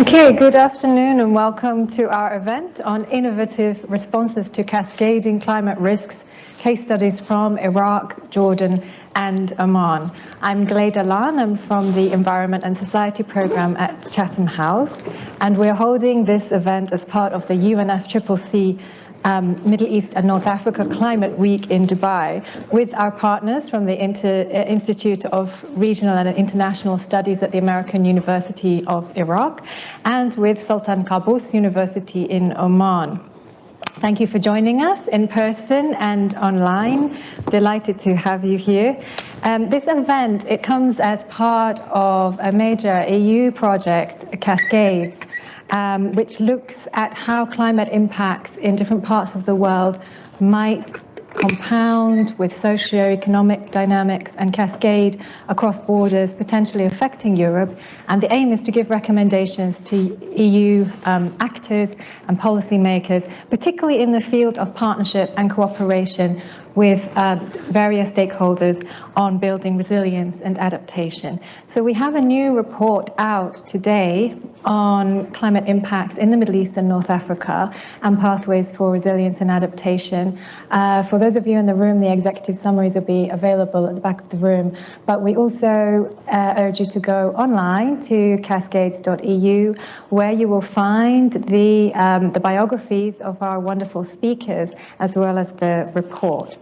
Okay, good afternoon and welcome to our event on innovative responses to cascading climate risks, case studies from Iraq, Jordan and Oman. I'm Glada Lahn, I'm from the Environment and Society Programme at Chatham House, and we're holding this event as part of the UNFCCC Middle East and North Africa Climate Week in Dubai with our partners from the Institute of Regional and International Studies at the American University of Iraq and with Sultan Qaboos University in Oman. Thank you for joining us in person and online. Delighted to have you here. This event, it comes as part of a major EU project, CASCADES, which looks at how climate impacts in different parts of the world might compound with socio-economic dynamics and cascade across borders, potentially affecting Europe. And the aim is to give recommendations to EU actors and policymakers, particularly in the field of partnership and cooperation with various stakeholders on building resilience and adaptation. So we have a new report out today on climate impacts in the Middle East and North Africa and pathways for resilience and adaptation. For those of you in the room, the executive summaries will be available at the back of the room, but we also urge you to go online to cascades.eu, where you will find the biographies of our wonderful speakers as well as the report.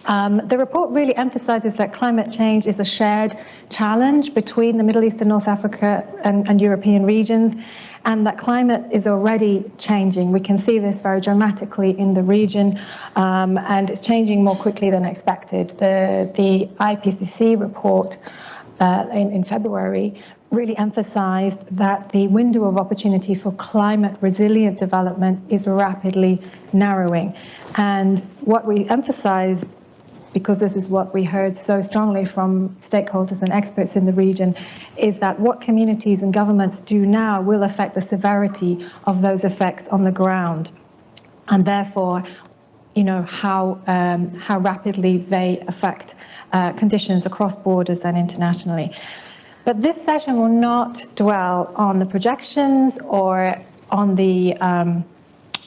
The report really emphasizes that climate change is a shared challenge between the Middle East and North Africa and European regions, and that climate is already changing. We can see this very dramatically in the region, and it's changing more quickly than expected. The IPCC report in February really emphasized that the window of opportunity for climate resilient development is rapidly narrowing. And what we emphasize, because this is what we heard so strongly from stakeholders and experts in the region, is that what communities and governments do now will affect the severity of those effects on the ground, and therefore, you know, how rapidly they affect conditions across borders and internationally. But this session will not dwell on the projections or on the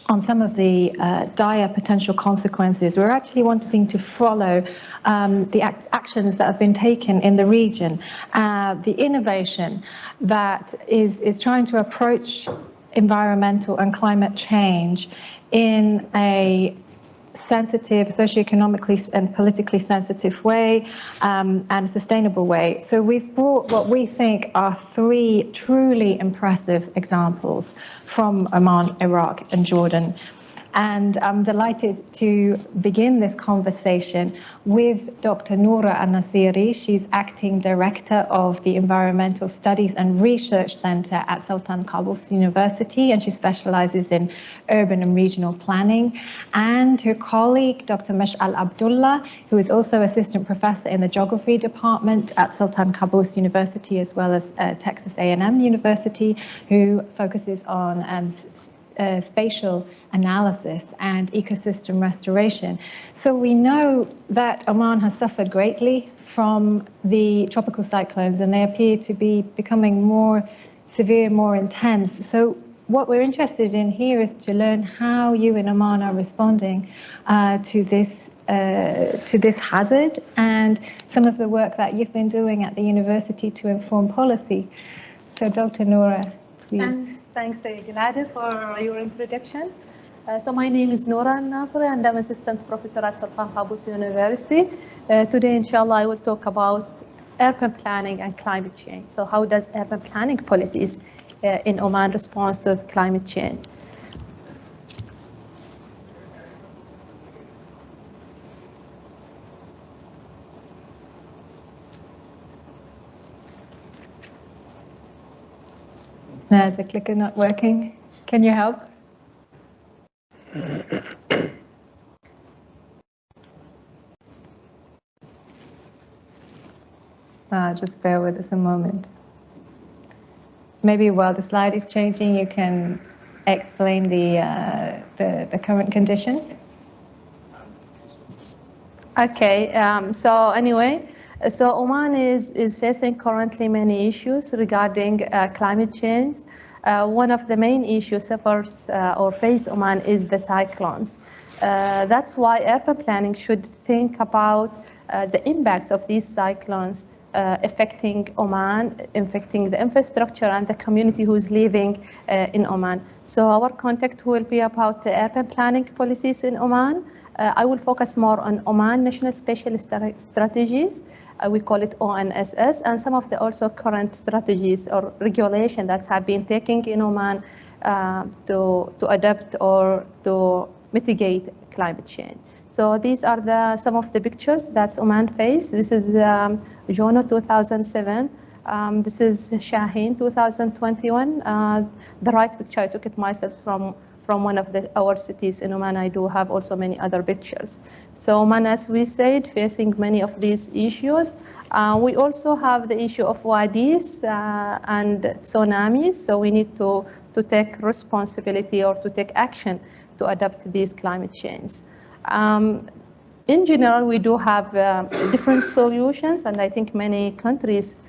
on some of the dire potential consequences. We're actually wanting to follow the actions that have been taken in the region, the innovation that is trying to approach environmental and climate change in a sensitive, socioeconomically and politically sensitive way, and a sustainable way. So we've brought what we think are three truly impressive examples from Oman, Iraq and Jordan. And I'm delighted to begin this conversation with Dr. Noura Nasiri. She's acting director of the Environmental Studies and Research Center at Sultan Qaboos University, and she specializes in urban and regional planning. And her colleague, Dr. Meshal Abdullah, who is also assistant professor in the geography department at Sultan Qaboos University, as well as Texas A&M University, who focuses on spatial analysis and ecosystem restoration. So we know that Oman has suffered greatly from the tropical cyclones, and they appear to be becoming more severe, more intense. So what we're interested in here is to learn how you in Oman are responding to this hazard, and some of the work that you've been doing at the university to inform policy. So Dr. Noura, please. Thanks, Glada, for your introduction. So my name is Noura Nasiri, and I'm assistant professor at Sultan Qaboos University. Today, inshallah, I will talk about urban planning and climate change. So how does urban planning policies in Oman respond to climate change? No, is the clicker not working? Can you help? Just bear with us a moment. Maybe while the slide is changing, you can explain the current conditions. Okay, so anyway, so Oman is facing currently many issues regarding climate change. one of the main issues suffers or face Oman is the cyclones. That's why urban planning should think about the impacts of these cyclones affecting Oman, affecting the infrastructure and the community who's living in Oman. So our contact will be about the urban planning policies in Oman. I will focus more on Oman National Special Strategies. We call it ONSS, and some of the also current strategies or regulation that have been taken in Oman to adapt or to mitigate climate change. So these are some of the pictures that Oman faced. This is Jono 2007. This is Shaheen 2021. The right picture, I took it myself from one of our cities in Oman. I do have also many other pictures. So Oman, as we said, facing many of these issues. We also have the issue of wadis and tsunamis. So we need to take responsibility or to take action to adapt to these climate change. In general, we do have different solutions, and I think many countries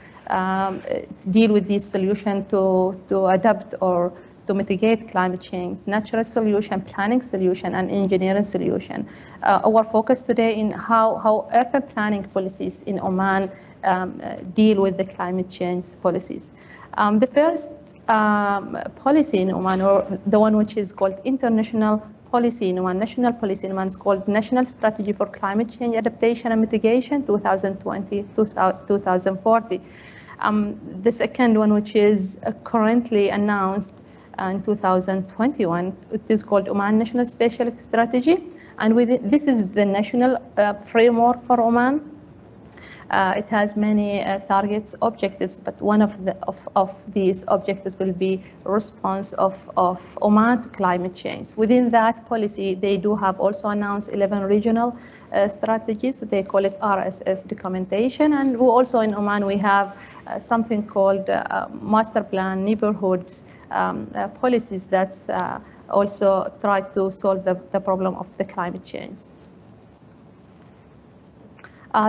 deal with these solutions to adapt or to mitigate climate change: natural solution, planning solution, and engineering solution. Our focus today in how urban planning policies in Oman deal with the climate change policies. The first policy in Oman, or the one which is called international policy in Oman, national policy in Oman, is called National Strategy for Climate Change Adaptation and Mitigation 2020-2040. The second one, which is currently announced in 2021, it is called Oman National Special Strategy, and this is the national framework for Oman. It has many targets, objectives, but one of these objectives will be response of Oman to climate change. Within that policy, they do have also announced 11 regional strategies. They call it RSS documentation, and we also in Oman we have something called master plan neighborhoods policies that also try to solve the problem of the climate change.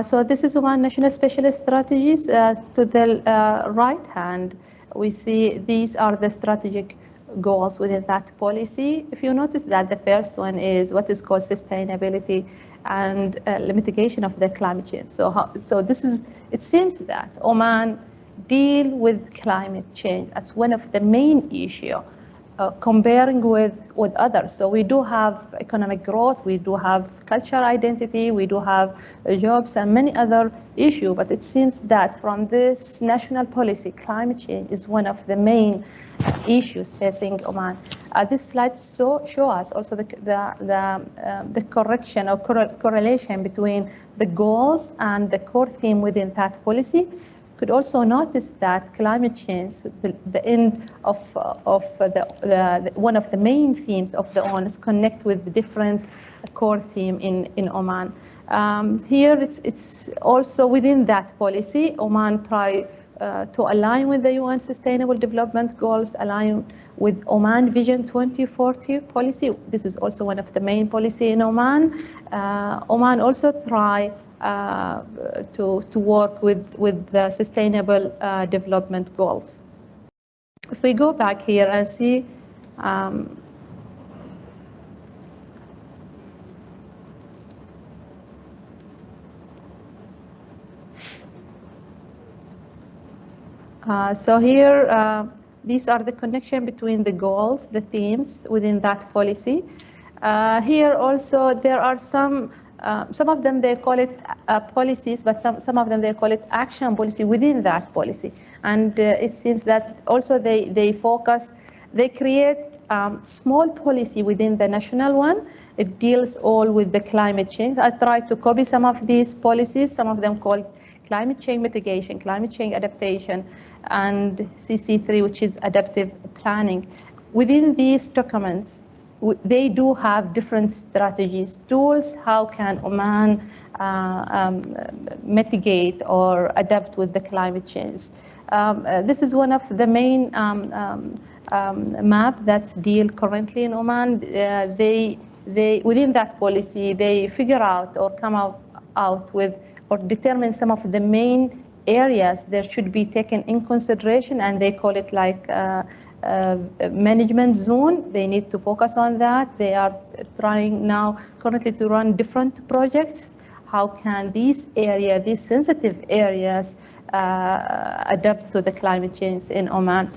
So this is Oman National Special Strategies. To the right hand, we see these are the strategic goals within that policy. If you notice that the first one is what is called sustainability and mitigation of the climate change. So this is, it seems that Oman deal with climate change as one of the main issues. Comparing with others. So we do have economic growth, we do have cultural identity, we do have jobs and many other issues, but it seems that from this national policy, climate change is one of the main issues facing Oman. This slide show us also the correction or correlation between the goals and the core theme within that policy. Could also notice that climate change, the end of one of the main themes of the ONS connect with the different core theme in Oman. Here it's also within that policy, Oman try to align with the UN Sustainable Development Goals, align with Oman Vision 2040 policy. This is also one of the main policy in Oman. Oman also try to work with the Sustainable Development Goals. If we go back here and see so here these are the connection between the goals, the themes within that policy. Here also there are some of them they call it policies, but some of them they call it action policy within that policy. And it seems that also they focus, they create small policy within the national one. It deals all with the climate change. I tried to copy some of these policies, some of them called climate change mitigation, climate change adaptation, and CC3, which is adaptive planning. Within these documents, they do have different strategies, tools, how can Oman mitigate or adapt with the climate change. This is one of the main map that's deal currently in Oman. They within that policy, they figure out or come out with or determine some of the main areas that should be taken in consideration, and they call it like management zone. They need to focus on that. They are trying now currently to run different projects. How can these sensitive areas adapt to the climate change in Oman?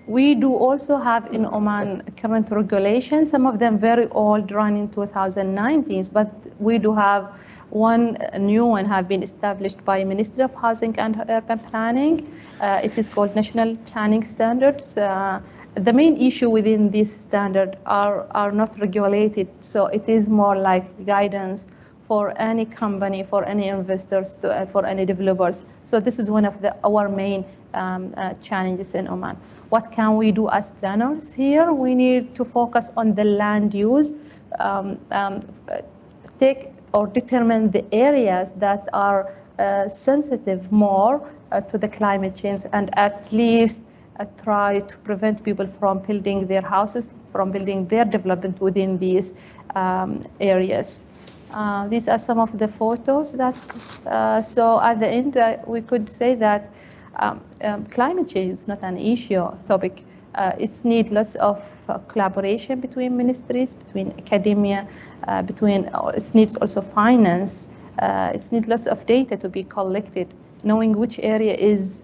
We do also have in Oman current regulations, some of them very old, run in 2019, but we do have one new one have been established by Ministry of Housing and Urban Planning. It is called National Planning Standards. The main issue within this standard are not regulated, so it is more like guidance for any company, for any investors, for any developers. So this is one of our main challenges in Oman. What can we do as planners here? We need to focus on the land use, take or determine the areas that are sensitive more to the climate change, and at least try to prevent people from building their houses, from building their development within these areas. These are some of the photos that, so at the end, we could say that climate change is not an topic. It needs lots of collaboration between ministries, between academia, it needs also finance. It needs lots of data to be collected, knowing which area is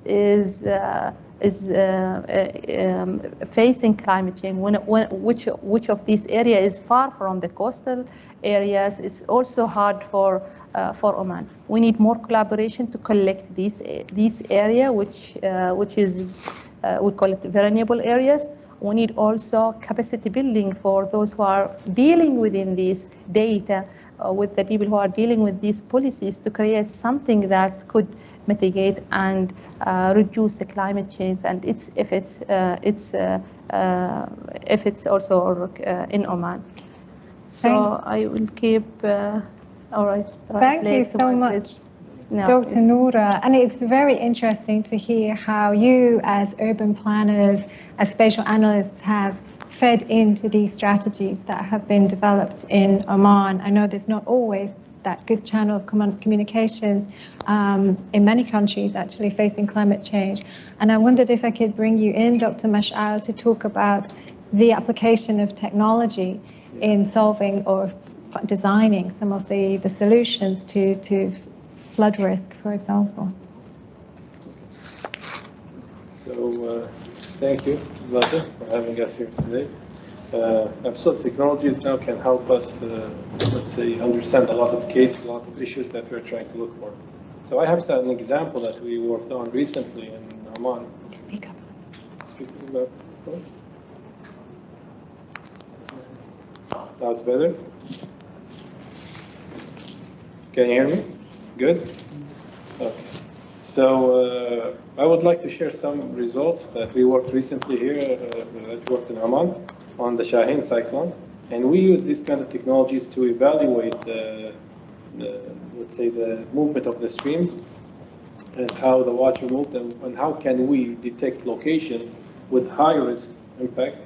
facing climate change, which of these areas is far from the coastal areas. It's also hard for Oman. We need more collaboration to collect this area, which is we call it vulnerable areas. We need also capacity building for those who are dealing within this data, with the people who are dealing with these policies, to create something that could mitigate and reduce the climate change and its effects also in Oman. So I will keep. All right. Thank you so much, Dr. Noura. And it's very interesting to hear how you, as urban planners, as spatial analysts, have fed into these strategies that have been developed in Oman. I know there's not always that good channel of communication in many countries actually facing climate change. And I wondered if I could bring you in, Dr. Meshal, to talk about the application of technology in solving or designing some of the solutions to flood risk, for example. So thank you, Glada, for having us here today. Absolutely, technologies now can help us, let's say, understand a lot of cases, a lot of issues that we're trying to look for. So I have an example that we worked on recently in Oman. Speak up. Speak up. That's better. Can you hear me? Good? Okay. So I would like to share some results that we worked recently here, that worked in Oman on the Shaheen cyclone. And we use these kind of technologies to evaluate let's say, the movement of the streams and how the water moved, and how can we detect locations with high risk impact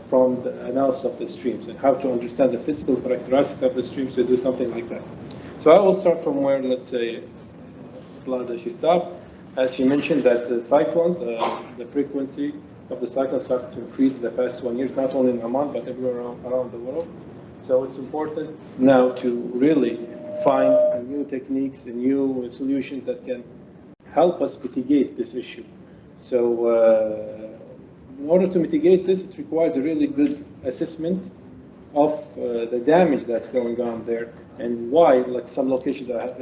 from the analysis of the streams, and how to understand the physical characteristics of the streams to do something like that. So I will start from where, let's say, Glada, she stopped. As she mentioned that the cyclones, the frequency of the cyclones started to increase in the past 1 year, not only in Oman, but everywhere around the world. So it's important now to really find new techniques and new solutions that can help us mitigate this issue. So in order to mitigate this, it requires a really good assessment of the damage that's going on there, and why, like, some locations are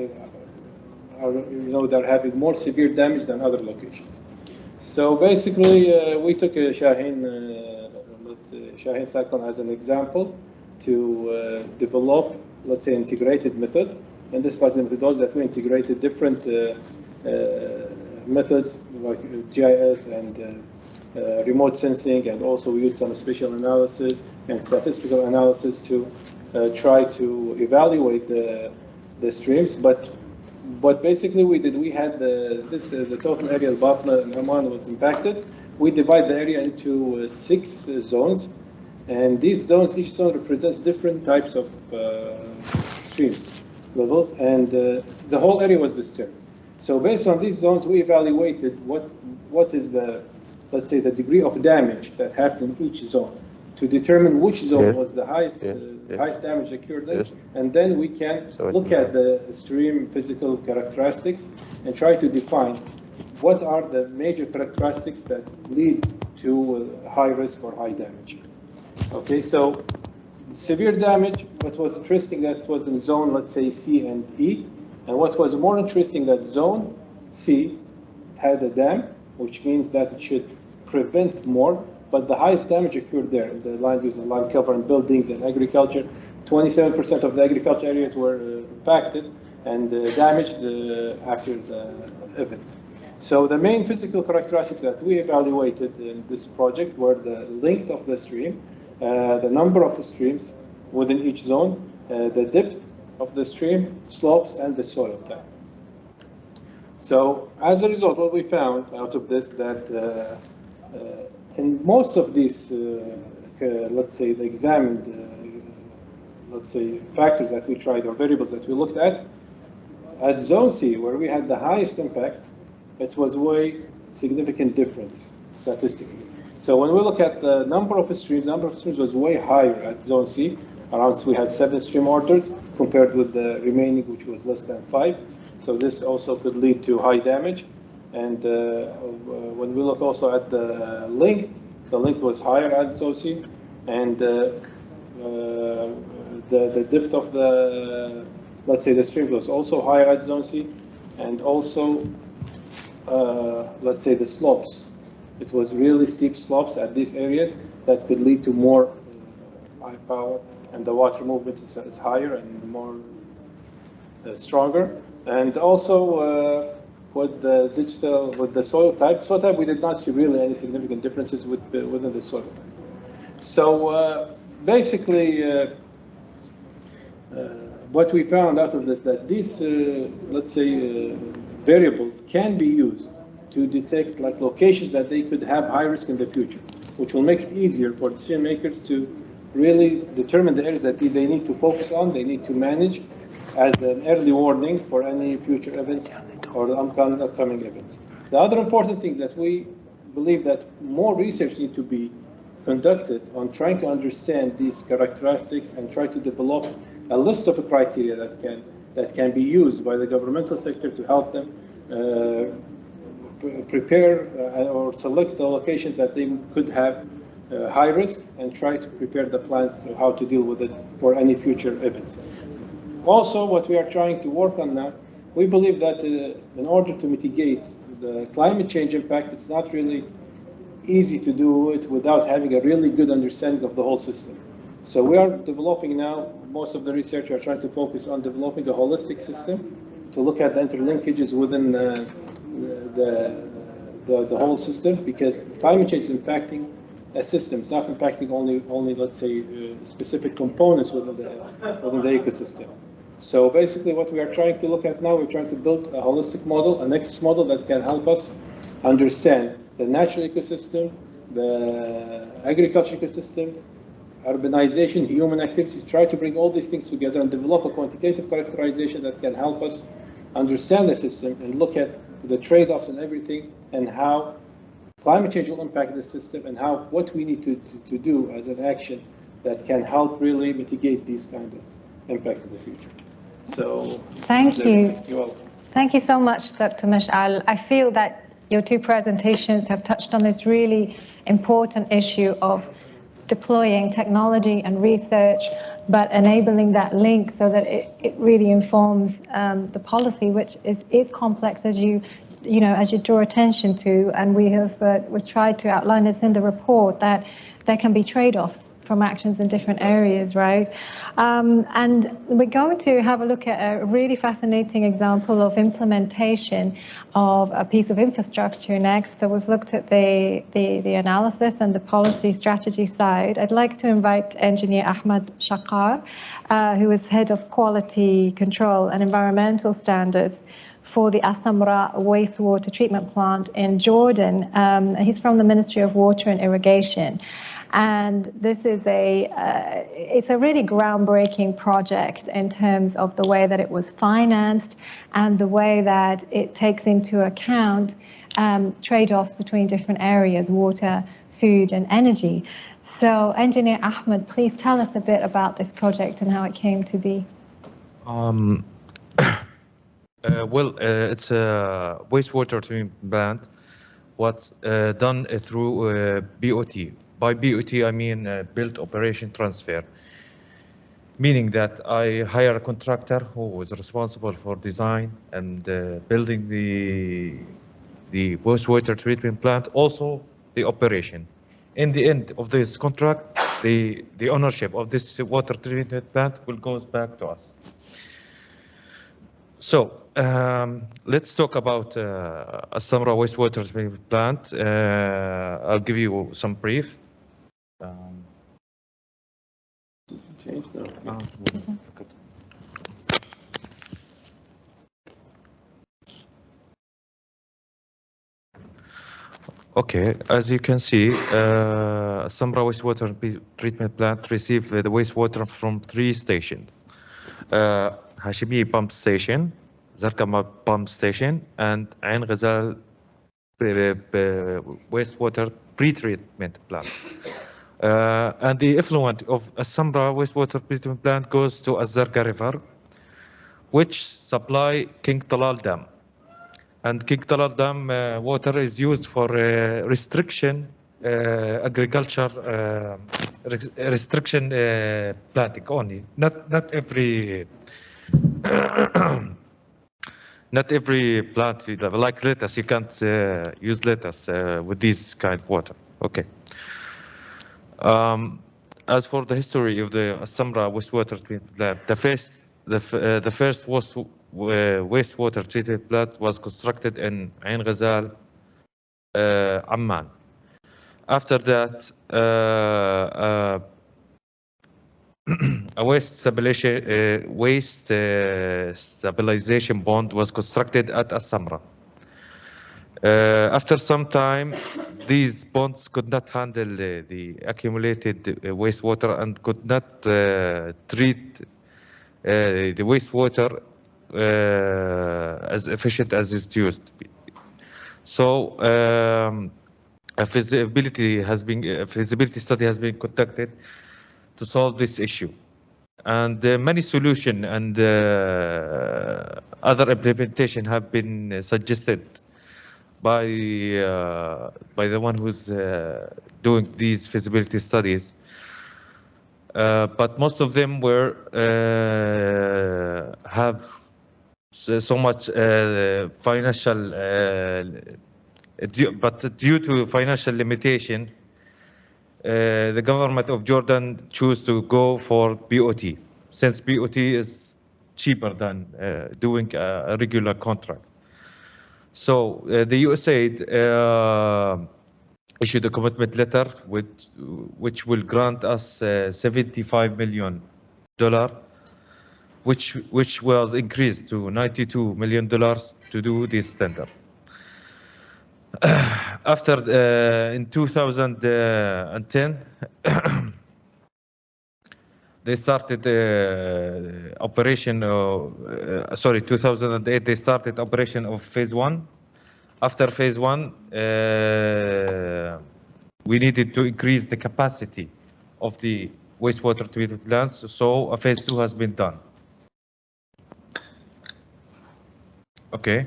they're having more severe damage than other locations. So basically, we took a Shaheen cyclone as an example to develop, let's say, integrated method. And this is like the methodology that we integrated different methods like GIS and remote sensing, and also we used some spatial analysis and statistical analysis to try to evaluate the streams. But basically we had the total area of Batna and Oman was impacted. We divide the area into 6 zones, and these zones, each zone represents different types of streams levels, and the whole area was disturbed. So based on these zones, we evaluated what is the let's say, the degree of damage that happened in each zone to determine which zone was the highest, highest damage occurred in, and then we can look at the stream physical characteristics and try to define what are the major characteristics that lead to high risk or high damage. Okay, so severe damage, what was interesting that was in zone, let's say, C and E, and what was more interesting that zone C had a dam, which means that it should prevent more, but the highest damage occurred there in the land use and land cover and buildings and agriculture. 27% of the agriculture areas were impacted and damaged after the event. So the main physical characteristics that we evaluated in this project were the length of the stream, the number of streams within each zone, the depth of the stream, slopes, and the soil type. So as a result, what we found out of this that in most of these, let's say, the examined, let's say, factors that we tried or variables that we looked at zone C, where we had the highest impact, it was way significant difference statistically. So when we look at the number of streams was way higher at zone C. Around, we had 7 stream orders compared with the remaining, which was less than 5. So this also could lead to high damage. And when we look also at the length was higher at zone C, and the depth of the, let's say, the streams was also higher at zone C, and also let's say the slopes. It was really steep slopes at these areas that could lead to more high power, and the water movement is higher and more stronger. And also with the Dijlah, with the soil type, we did not see really any significant differences within the soil type. So basically, what we found out of this, that these, let's say, variables can be used to detect like locations that they could have high risk in the future, which will make it easier for decision makers to really determine the areas that they need to focus on, they need to manage as an early warning for any future events or upcoming events. The other important thing that we believe that more research needs to be conducted on trying to understand these characteristics and try to develop a list of criteria that can be used by the governmental sector to help them prepare or select the locations that they could have high risk and try to prepare the plans to how to deal with it for any future events. Also, what we are trying to work on now, we believe that in order to mitigate the climate change impact, it's not really easy to do it without having a really good understanding of the whole system. So we are developing now, most of the research are trying to focus on developing a holistic system to look at the interlinkages within the whole system, because climate change is impacting a system. It's not impacting only let's say specific components within the ecosystem. So basically what we are trying to look at now, we're trying to build a holistic model, a nexus model that can help us understand the natural ecosystem, the agriculture ecosystem, urbanization, human activity, try to bring all these things together and develop a quantitative characterization that can help us understand the system and look at the trade-offs and everything, and how climate change will impact the system, and what we need to do as an action that can help really mitigate these kind of impacts in the future. So thank you. You're welcome. Thank you so much, Dr. Meshal. I feel that your two presentations have touched on this really important issue of deploying technology and research, but enabling that link so that it really informs the policy, which is complex, as you draw attention to, and we tried to outline this in the report, that there can be trade-offs from actions in different areas, right? And we're going to have a look at a really fascinating example of implementation of a piece of infrastructure next. So we've looked at the analysis and the policy strategy side. I'd like to invite engineer Ahmad Shaqar, who is head of quality control and environmental standards for the Asamra wastewater treatment plant in Jordan. He's from the Ministry of Water and Irrigation. And this is it's a really groundbreaking project in terms of the way that it was financed and the way that it takes into account trade-offs between different areas, water, food and energy. So Engineer Ahmad, please tell us a bit about this project and how it came to be. It's a wastewater treatment plant. What's done through BOT. By BOT, I mean build, operation, transfer. Meaning that I hire a contractor who is responsible for design and building the wastewater treatment plant, also the operation. In the end of this contract, the ownership of this water treatment plant will go back to us. So let's talk about Samra wastewater treatment plant. I'll give you some brief. Change now. Okay, as you can see, Samra wastewater treatment plant receives the wastewater from 3 stations. Hashimi pump station, Zarqama pump station, and Ain Ghazal wastewater pre-treatment plant. And the effluent of Samra wastewater treatment plant goes to Azarqa River, which supply King Talal Dam. And King Talal Dam water is used for restriction, agriculture, restriction planting only. Not every not every plant, like lettuce, you can't use lettuce with this kind of water. Okay. As for the history of the Samra wastewater treatment plant, the first wastewater treatment plant was constructed in Ain Ghazal, Amman. After that, a waste stabilization pond was constructed at Samra. After some time, these ponds could not handle the accumulated wastewater and could not treat the wastewater as efficient as it used to be. So a feasibility study has been conducted to solve this issue, and many solutions and other implementation have been suggested by the one who's doing these feasibility studies. But most of them were have so much financial, but due to financial limitation, the government of Jordan chose to go for BOT, since BOT is cheaper than doing a regular contract. So the USAID issued a commitment letter which will grant us $75 million, which was increased to $92 million to do this tender. After in 2010, they started operation. 2008 they started operation of phase 1. After phase 1, we needed to increase the capacity of the wastewater treatment plants, so a phase 2 has been done. Okay,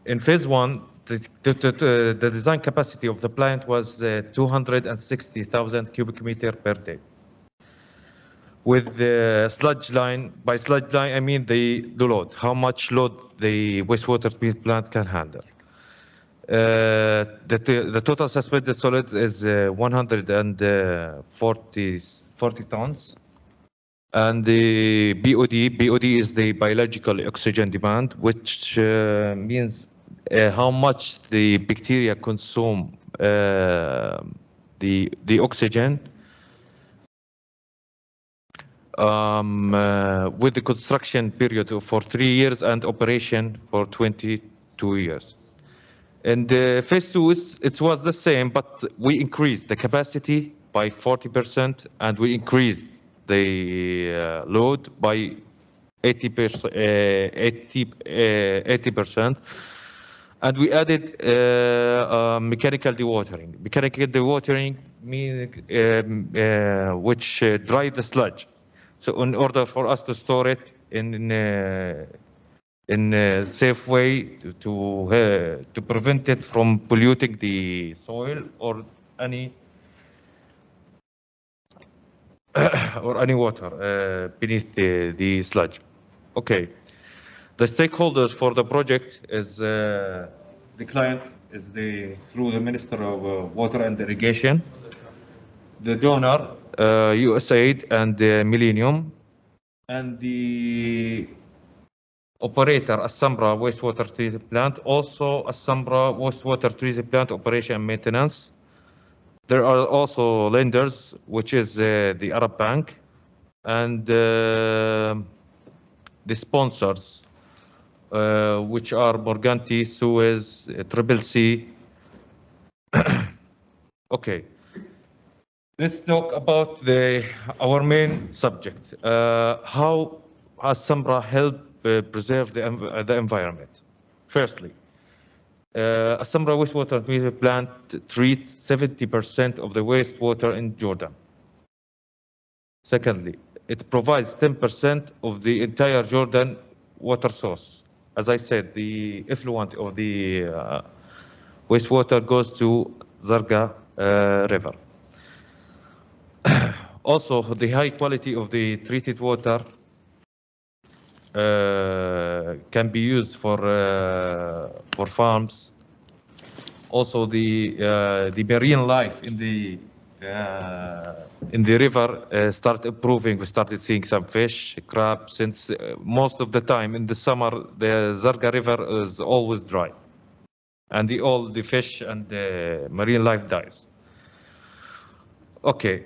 in phase 1, the design capacity of the plant was 260,000 cubic meter per day. With the sludge line, by sludge line I mean the load, how much load the wastewater treatment plant can handle. The total suspended solids is 140 tons. And the BOD is the biological oxygen demand, which means how much the bacteria consume the oxygen with the construction period for 3 years and operation for 22 years. And phase 2 it was the same, but we increased the capacity by 40% and we increased the load by 80%. And we added mechanical dewatering. Mechanical dewatering means which dry the sludge. So in order for us to store it in a safe way to prevent it from polluting the soil or any water beneath the sludge. Okay. The stakeholders for the project is the client is through the Minister of Water and Irrigation, the donor, USAID and Millennium, and the operator, Assamra Wastewater Treatment Plant, also Assamra Wastewater Treatment Plant Operation and Maintenance. There are also lenders, which is the Arab Bank, and the sponsors, which are Morganti, Suez, Triple C. Okay, let's talk about our main subject. How has Samra helped preserve the environment? Firstly, Samra wastewater treatment plant treats 70% of the wastewater in Jordan. Secondly, it provides 10% of the entire Jordan water source. As I said, the effluent of the wastewater goes to Zarga River. Also, the high quality of the treated water can be used for farms. Also, the marine life in the river started improving. We started seeing some fish, crab, since most of the time in the summer, the Zarga River is always dry. And all the fish and the marine life dies. Okay,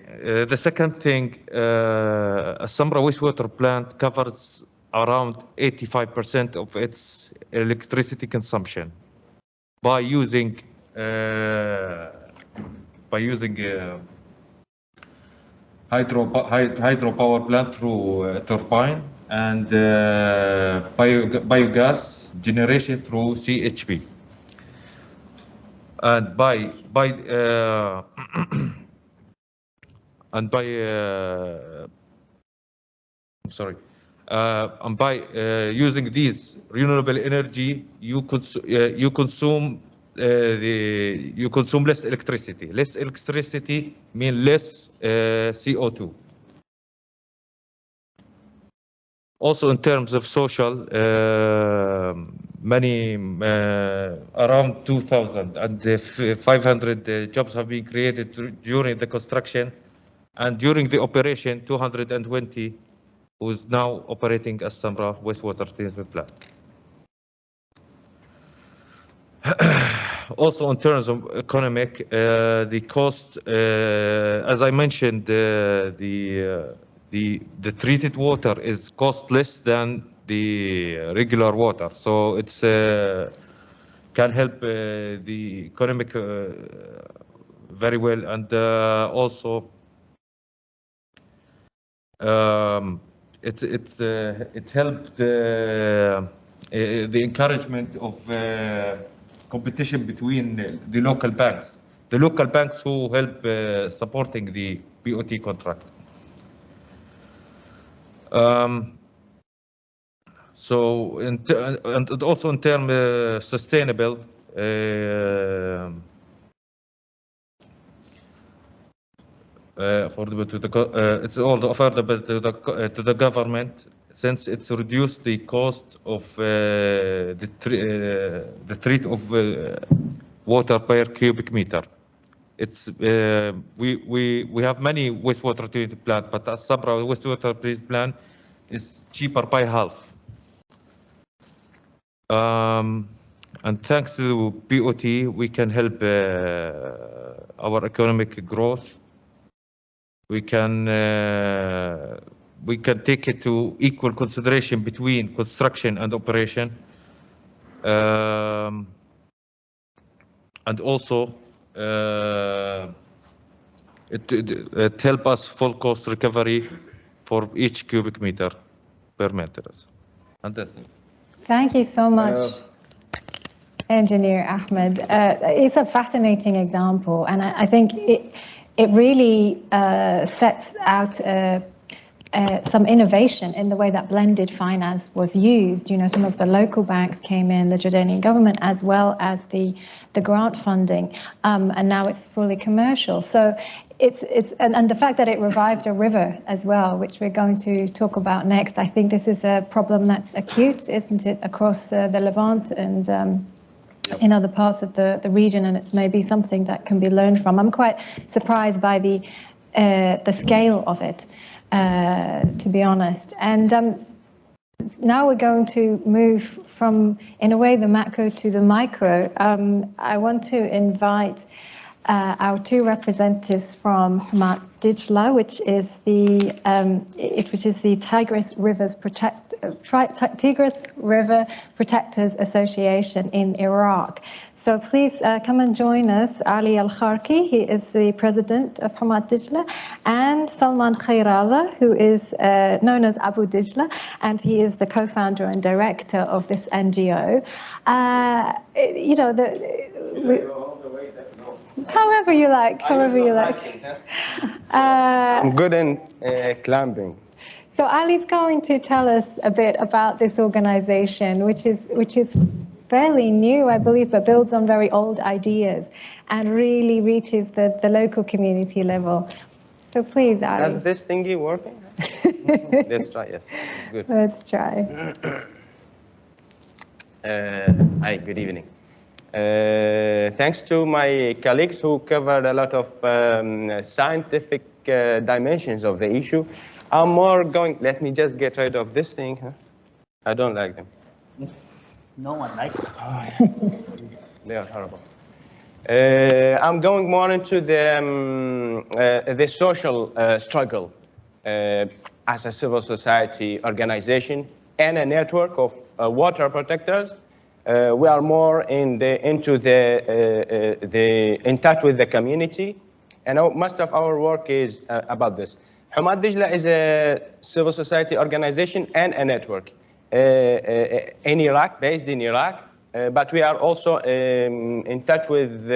the second thing, a Samra wastewater plant covers around 85% of its electricity consumption by using hydropower plant through turbine and biogas generation through CHP. And by using these renewable energy, you consume less electricity. Less electricity means less CO2. Also, in terms of social, many around 2,500 jobs have been created during the construction, and during the operation, 220 who is now operating as Samra wastewater treatment plant. Also, in terms of economic, the cost, as I mentioned, the treated water is costless than the regular water, so it's can help the economic very well, and also it helped the encouragement of competition between the local banks who help supporting the BOT contract. So, and also in terms sustainable, affordable to it's also affordable to the government, since it's reduced the cost of the treat of water per cubic meter. It's we have many wastewater treatment plant, but Samra wastewater treatment plant is cheaper by half. And thanks to BOT, we can help our economic growth. We can take it to equal consideration between construction and operation, and also it helps us full cost recovery for each cubic meter per maintenance. And that's it. Thank you so much. Engineer Ahmad. It's a fascinating example, and I think it really sets out some innovation in the way that blended finance was used. You know, some of the local banks came in, the Jordanian government, as well as the grant funding, and now it's fully commercial. So and the fact that it revived a river as well, which we're going to talk about next. I think this is a problem that's acute, isn't it, across the Levant and in other parts of the region, and it's maybe something that can be learned from. I'm quite surprised by the scale of it, to be honest. And now we're going to move from, in a way, the macro to the micro. I want to invite our two representatives from Humat Dijlah, which is the Tigris River Protectors Association in Iraq. So please come and join us, Ali AlKarkhi. He is the president of Humat Dijlah, and Salman Khairalla, who is known as Abu Dijlah, and he is the co-founder and director of this NGO. You know, however you like, however you like. I'm good in climbing. So Ali's going to tell us a bit about this organization, which is fairly new, I believe, but builds on very old ideas and really reaches the local community level. So please, Ali. Is this thingy working? Let's try, yes. Good. Let's try. Hi, good evening. Thanks to my colleagues who covered a lot of scientific dimensions of the issue. I'm more going, let me just get rid of this thing. Huh? I don't like them. No one likes them. They are horrible. I'm going more into the social struggle as a civil society organization and a network of water protectors. We are more in touch with the community, and most of our work is about this. Humat Dijlah is a civil society organization and a network in Iraq, based in Iraq, but we are also in touch with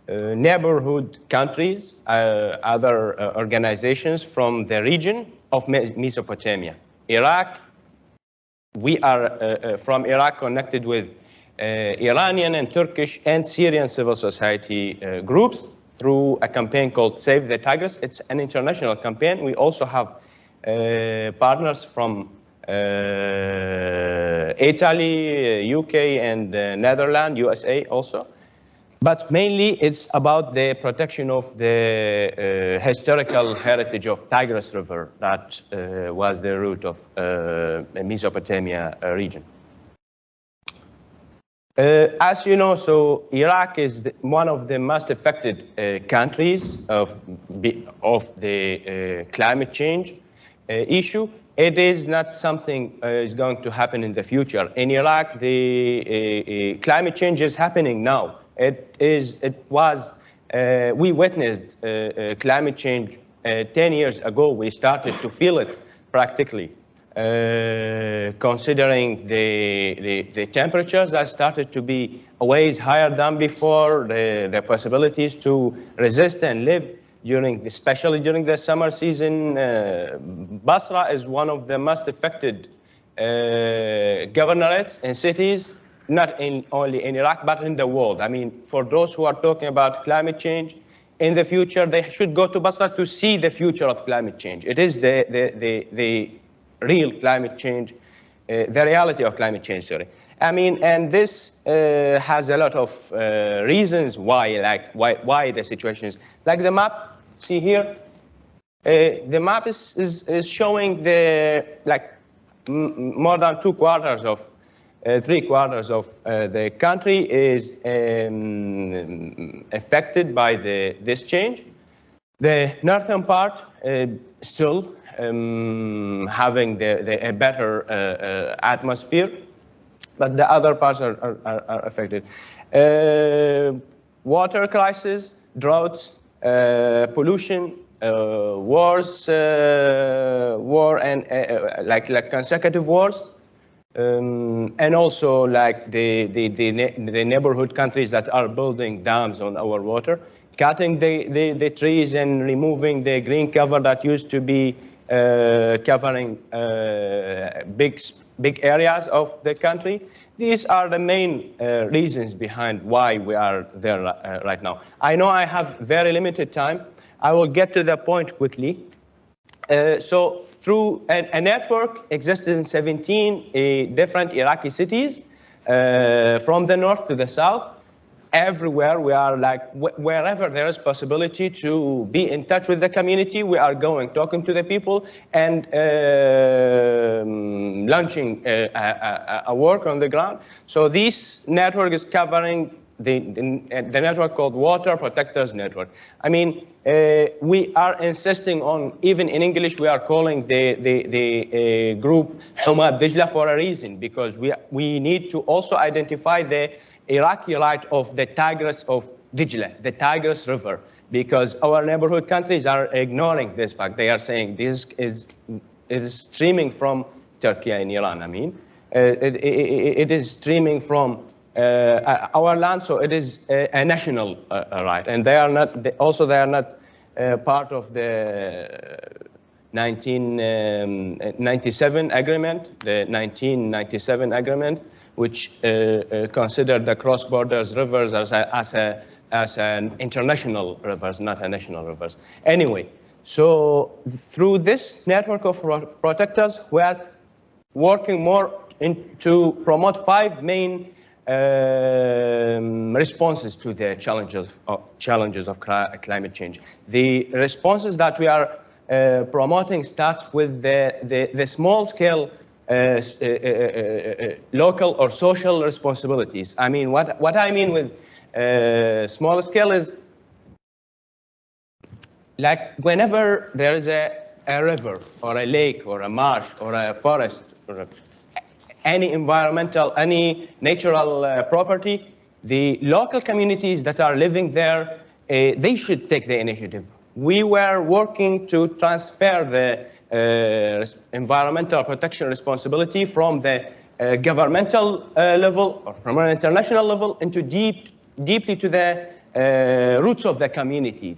neighborhood countries, other organizations from the region of Mesopotamia. Iraq, we are from Iraq connected with Iranian and Turkish and Syrian civil society groups through a campaign called Save the Tigris. It's an international campaign. We also have partners from Italy, UK, and Netherlands, USA also. But mainly it's about the protection of the historical heritage of Tigris River that was the root of Mesopotamia region. As you know, so Iraq is one of the most affected countries of the climate change issue. It is not something is going to happen in the future. In Iraq, the climate change is happening now. We witnessed climate change 10 years ago. We started to feel it practically. Considering the temperatures that started to be ways higher than before, the possibilities to resist and live especially during the summer season. Basra is one of the most affected governorates and cities, not only in Iraq, but in the world. I mean, for those who are talking about climate change in the future, they should go to Basra to see the future of climate change. It is the real climate change, the reality of climate change, sorry. I mean, and this has a lot of reasons why the situation is. Like the map, see here, the map is showing more than 3/4 of the country is affected by this change. The northern part still having a better atmosphere, but the other parts are affected. Water crisis, droughts, pollution, wars, war and like consecutive wars, And also like the neighborhood countries that are building dams on our water, cutting the trees and removing the green cover that used to be covering big areas of the country. These are the main reasons behind why we are there right now. I know I have very limited time. I will get to the point quickly. So through a network existed in 17 different Iraqi cities, from the north to the south. Everywhere we are like, wherever there is possibility to be in touch with the community, we are going, talking to the people, and launching a work on the ground. So this network is covering the network called Water Protectors Network. I mean, we are insisting on, even in English, we are calling the group Humat Dijlah for a reason, because we need to also identify the Iraqi right of the Tigris of Dijlah, the Tigris River, because our neighborhood countries are ignoring this fact. They are saying this is streaming from Turkey and Iran. I mean, it is streaming from our land, so it is a national right, and they are not. They are not part of the 1997 agreement, the 1997 agreement, which considered the cross-border rivers as an international rivers, not a national rivers. Anyway, so through this network of protectors, we are working more to promote 5 main responses to the challenges of climate change. The responses that we are promoting starts with the small-scale local or social responsibilities. I mean, what I mean with small scale is like whenever there is a river or a lake or a marsh or a forest or any environmental, any natural property, the local communities that are living there, they should take the initiative. We were working to transfer the environmental protection responsibility from the governmental level or from an international level into deeply to the roots of the community.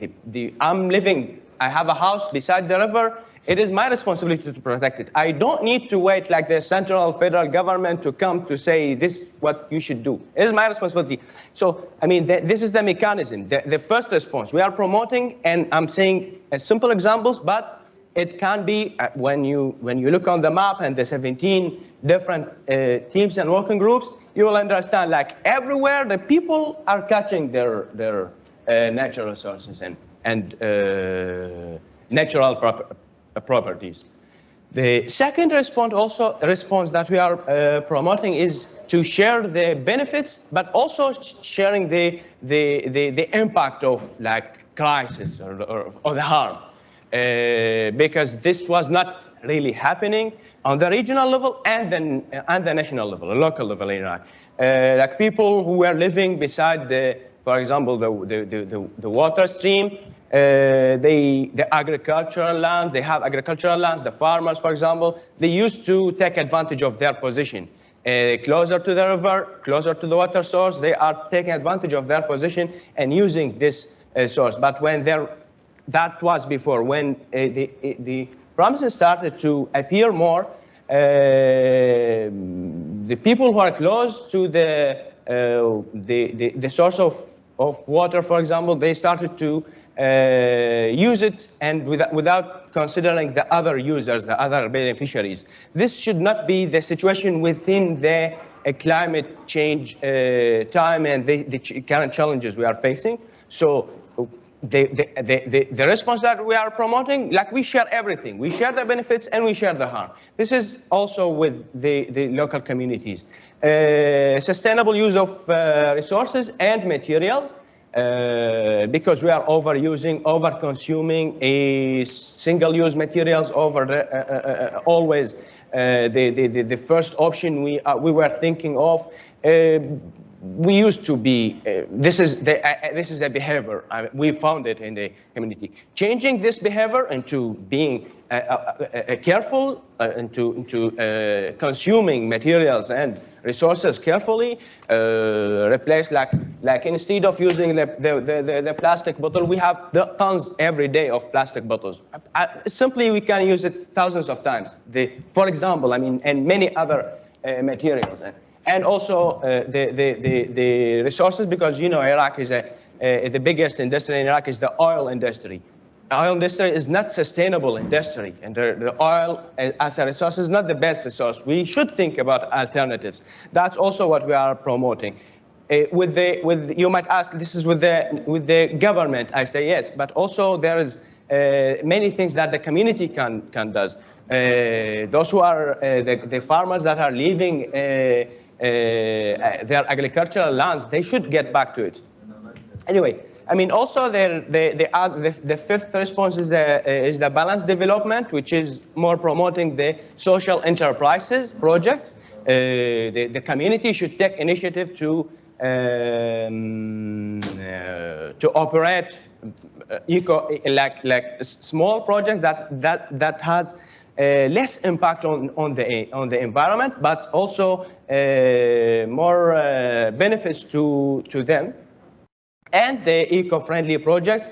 I have a house beside the river. It is my responsibility to protect it. I don't need to wait like the central federal government to come to say this is what you should do. It is my responsibility. So, I mean, this is the mechanism, the first response. We are promoting, and I'm saying simple examples, but it can be when you look on the map and the 17 different teams and working groups, you will understand like everywhere the people are catching their natural resources and natural properties. The second response that we are promoting is to share the benefits, but also sharing the impact of like crisis or the harm. Because this was not really happening on the regional level and the national level, the local level in Iraq. Like people who were living beside for example, the water stream, the agricultural land, they have agricultural lands, the farmers, for example, they used to take advantage of their position. Closer to the river, closer to the water source, they are taking advantage of their position and using this source. But when that was before, when the promises started to appear more, the people who are close to the source of water, for example, they started to use it and without considering the other users, the other beneficiaries. This should not be the situation within the climate change time and the current challenges we are facing. So the response that we are promoting, like we share everything. We share the benefits and we share the harm. This is also with the local communities. Sustainable use of resources and materials, because we are over-consuming single-use materials always the first option we were thinking of. we used to be, this is a behavior. We found it in the community. Changing this behavior into being careful, into consuming materials and resources carefully, replace like instead of using the plastic bottle, we have the tons every day of plastic bottles. Simply, we can use it thousands of times. For example, I mean, and many other materials. And also the resources, because you know Iraq is the biggest industry in Iraq is the oil industry. Oil industry is not sustainable industry, and the oil as a resource is not the best resource. We should think about alternatives. That's also what we are promoting. You might ask, this is with the government. I say yes, but also there is many things that the community can does. Those who are the farmers that are leaving their agricultural lands, they should get back to it. Anyway, I mean, also the fifth response is the balanced development, which is more promoting the social enterprises projects. The community should take initiative to operate like small projects that has less impact on the environment, but also more benefits to them. And the eco-friendly projects,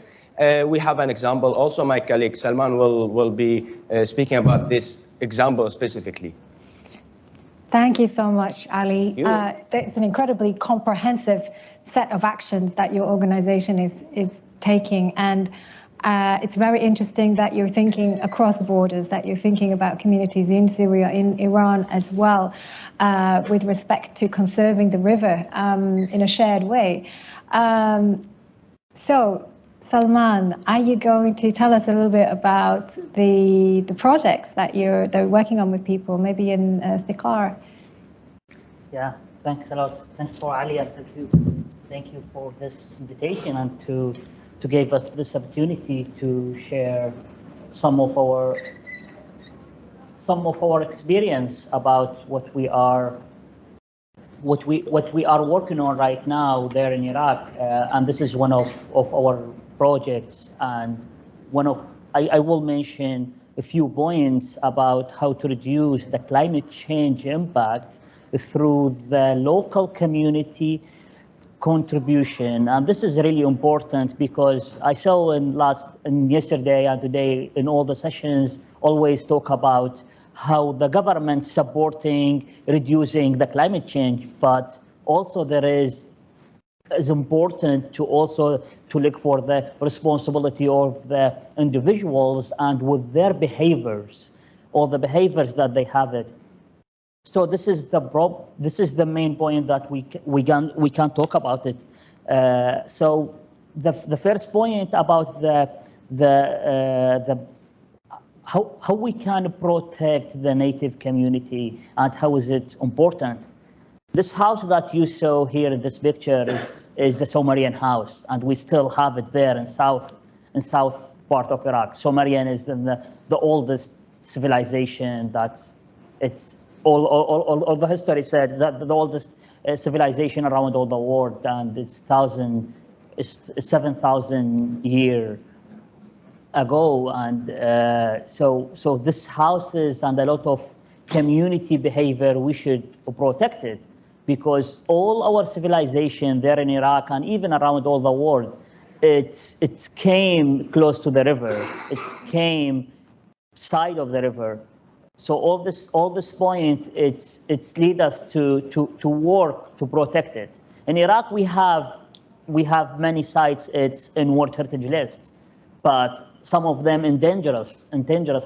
we have an example. Also, my colleague Salman will be speaking about this example specifically. Thank you so much, Ali. It's an incredibly comprehensive set of actions that your organization is taking, and it's very interesting that you're thinking across borders, that you're thinking about communities in Syria, in Iran as well, with respect to conserving the river in a shared way. So, Salman, are you going to tell us a little bit about the projects that they're working on with people, maybe in Shaqar? Yeah, thanks a lot. Thanks for Ali, and thank you for this invitation and to give us this opportunity to share some of our experience about what we are working on right now there in Iraq, and this is one of our projects. And I will mention a few points about how to reduce the climate change impact through the local community contribution. And this is really important because I saw yesterday and today in all the sessions always talk about how the government supporting reducing the climate change, but also there is important to look for the responsibility of the individuals and with their behaviors, or the behaviors that they have it. So this is the main point that we can talk about it. So the first point about how we can protect the native community and how is it important. This house that you saw here in this picture is the Sumerian house, and we still have it there in south part of Iraq. Sumerian is the oldest civilization. It's all the history said that the oldest civilization around all the world, and it's 7,000 years ago. And so this houses and a lot of community behavior, we should protect it, because all our civilization there in Iraq and even around all the world, it's came close to the river. It's came side of the river. So all this point, it's lead us to work to protect it. In Iraq, we have many sites. It's in World Heritage list, but some of them in dangerous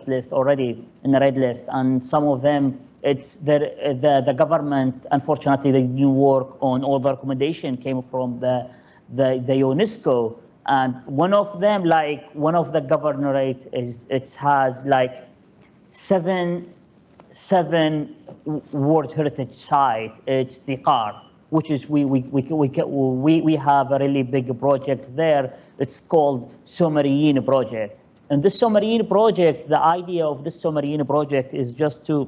list already in the red list, and some of them it's the government. Unfortunately, they didn't work on all the recommendation came from the UNESCO, and one of them, like one of the governorate, it has like seven World Heritage site. It's Shaqar, which is we have a really big project there. It's called Sumerian project. And this Sumerian project, the idea of this Sumerian project is just to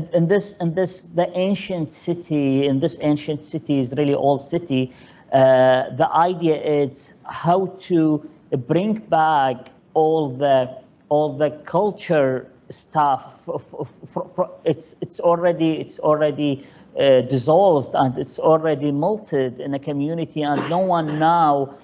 the ancient city, in this ancient city is really old city. The idea is how to bring back all the culture stuff. It's already dissolved and it's already melted in a community, and no one now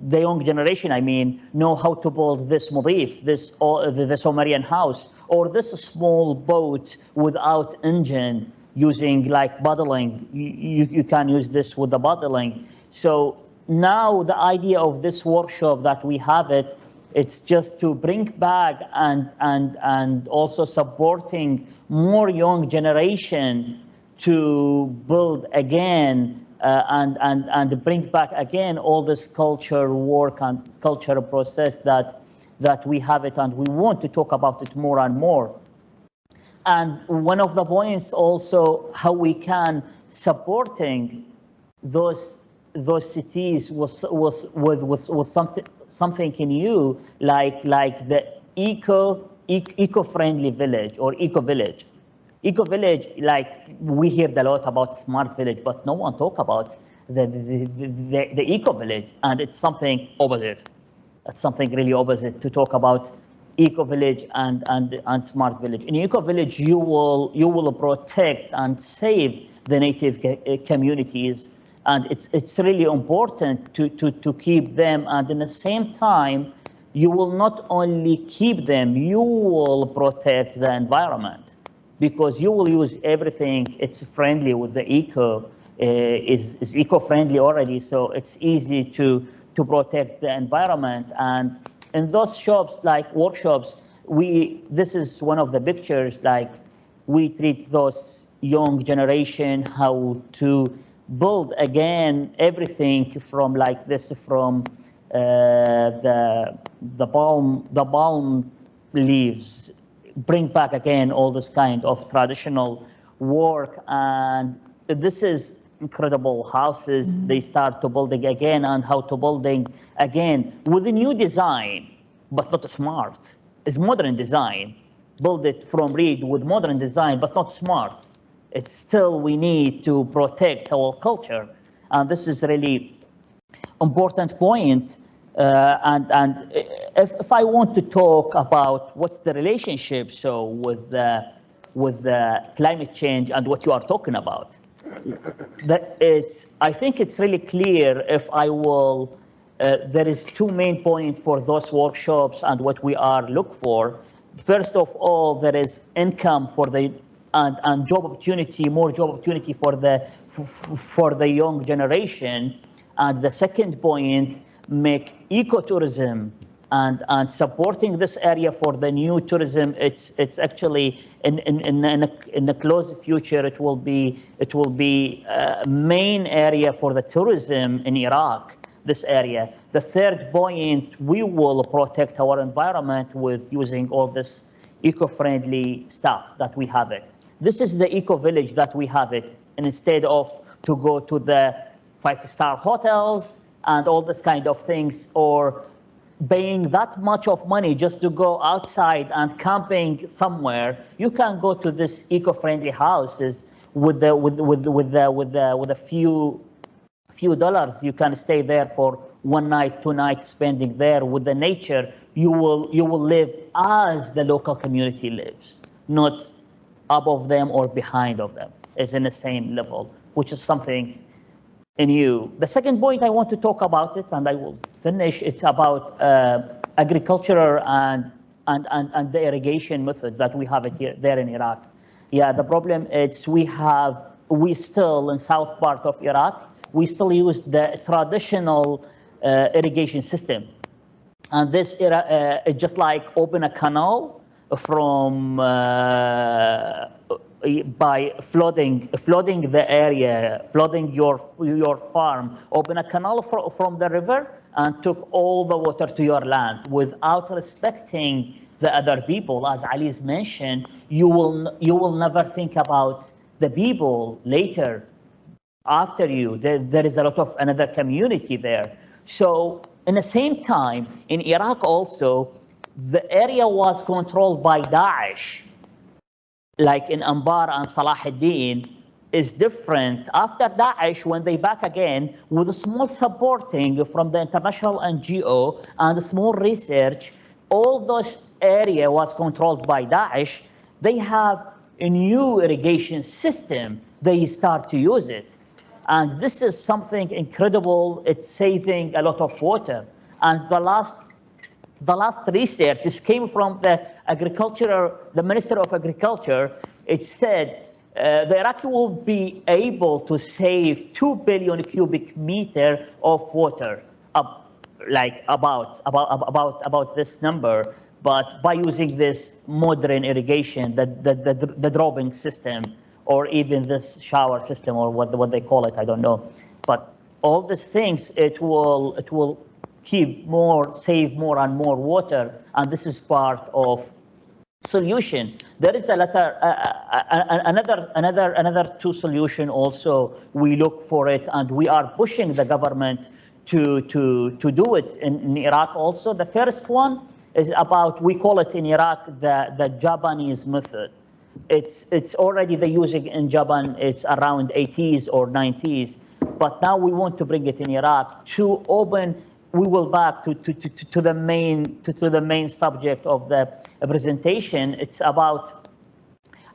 the young generation, I mean, know how to build this mudif, the Sumerian house, or this small boat without engine, using like paddling. You can use this with the paddling. So now the idea of this workshop that we have it's just to bring back and also supporting more young generation to build again and bring back again all this culture work and culture process that we have it, and we want to talk about it more and more. And one of the points also how we can supporting those cities with something new, like the eco-friendly village or eco-village. Eco-village, like we hear a lot about smart village, but no one talk about the eco-village, and it's something opposite. It's something really opposite to talk about eco-village and smart village. In eco-village, you will protect and save the native communities, and it's really important to keep them, and in the same time, you will not only keep them, you will protect the environment, because you will use everything. It's friendly with the eco, is eco-friendly already, so it's easy to protect the environment. And in those shops, like workshops, this is one of the pictures, like we treat those young generation how to build again everything from like this, from the palm leaves, bring back again all this kind of traditional work. And this is incredible houses. Mm-hmm. They start to building again, and how to building again with a new design, but not smart. It's modern design. Build it from reed with modern design, but not smart. It's still, we need to protect our culture. And this is really important point. And if I want to talk about what's the relationship with the climate change and what you are talking about, I think it's really clear. If I will, there is two main points for those workshops and what we are look for. First of all, there is income for the and job opportunity, more job opportunity for the young generation. And the second point, make ecotourism and supporting this area for the new tourism. It's actually in the close future, it will be a main area for the tourism in Iraq, this area. The third point, we will protect our environment with using all this eco-friendly stuff that we have it. This is the eco-village that we have it. And instead of to go to the 5-star hotels and all this kind of things, or paying that much of money just to go outside and camping somewhere, you can go to this eco-friendly houses with a few dollars. You can stay there for 1 night, 2 nights, spending there with the nature. You will live as the local community lives, not above them or behind of them. It's in the same level, which is something new. The second point I want to talk about it, and I will finish. It's about agriculture and the irrigation method that we have it there in Iraq. Yeah, the problem is we still in south part of Iraq, we still use the traditional irrigation system, and this is just like open a canal from by flooding the area, flooding your farm, open a canal from the river and took all the water to your land without respecting the other people. As Ali's mentioned, you will never think about the people later after you. There is a lot of another community there. So in the same time, in Iraq also, the area was controlled by Daesh like in Anbar and Salah ad-Din, is different after Daesh when they back again with a small supporting from the international NGO and small research. All those area was controlled by Daesh. They have a new irrigation system. They start to use it. And this is something incredible. It's saving a lot of water. And the last research, this came from the Minister of Agriculture. It said the Iraqi will be able to save 2 billion cubic meter of water, about this number, but by using this modern irrigation, the dropping system, or even this shower system, or what they call it, I don't know. But all these things, it will save more and more water, and this is part of solution. There is another two solution also. We look for it, and we are pushing the government to do it in Iraq also. The first one is about, we call it in Iraq the Japanese method. It's already the using in Japan. It's around 80s or 90s, but now we want to bring it in Iraq to open. We will back to the main subject of the presentation. It's about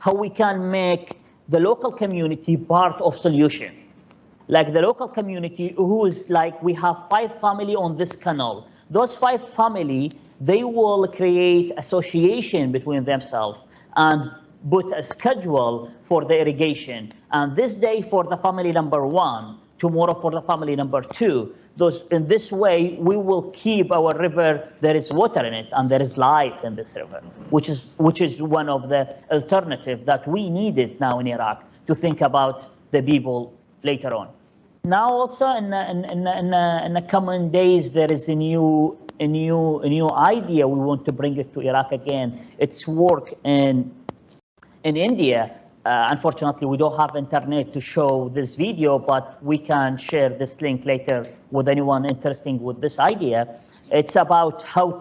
how we can make the local community part of solution. Like the local community, who is like, we have 5 families on this canal. Those 5 families, they will create association between themselves and put a schedule for the irrigation. And this day for the family number 1, tomorrow for the family number 2. In this way, we will keep our river, there is water in it, and there is life in this river, which is one of the alternatives that we needed now in Iraq to think about the people later on. Now also in the coming days, there is a new idea. We want to bring it to Iraq again. It's work in India. Unfortunately, we don't have internet to show this video, but we can share this link later with anyone interested with this idea. It's about how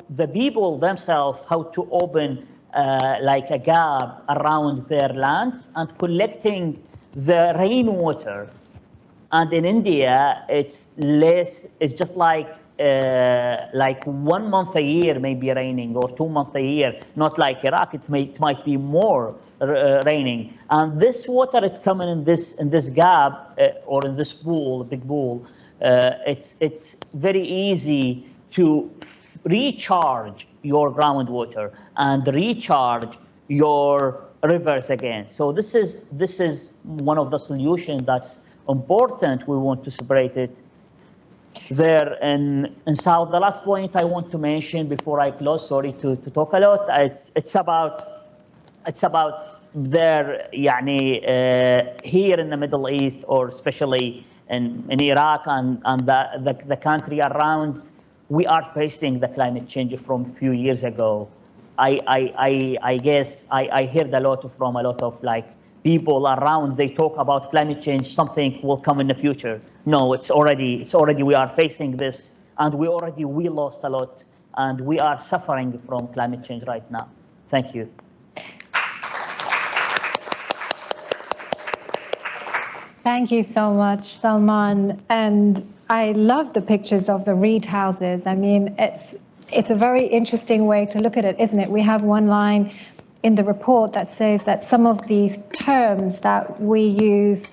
the people themselves, how to open like a gap around their lands and collecting the rainwater. And in India, it's just like 1 month a year maybe raining, or 2 months a year, not like Iraq. It might be more raining, and this water is coming in this gap or in this pool, big pool. It's very easy to recharge your groundwater and recharge your rivers again. So this is one of the solutions that's important. We want to separate it there in South. The last point I want to mention before I close, sorry to talk a lot, it's about there, here in the Middle East, or especially in Iraq and the country around, we are facing the climate change from a few years ago. I guess I heard a lot of like people around, they talk about climate change, something will come in the future. No, it's already we are facing this, and we lost a lot, and we are suffering from climate change right now. Thank you. Thank you so much, Salman. And I love the pictures of the reed houses. I mean, it's a very interesting way to look at it, isn't it? We have one line in the report that says that some of these terms that we use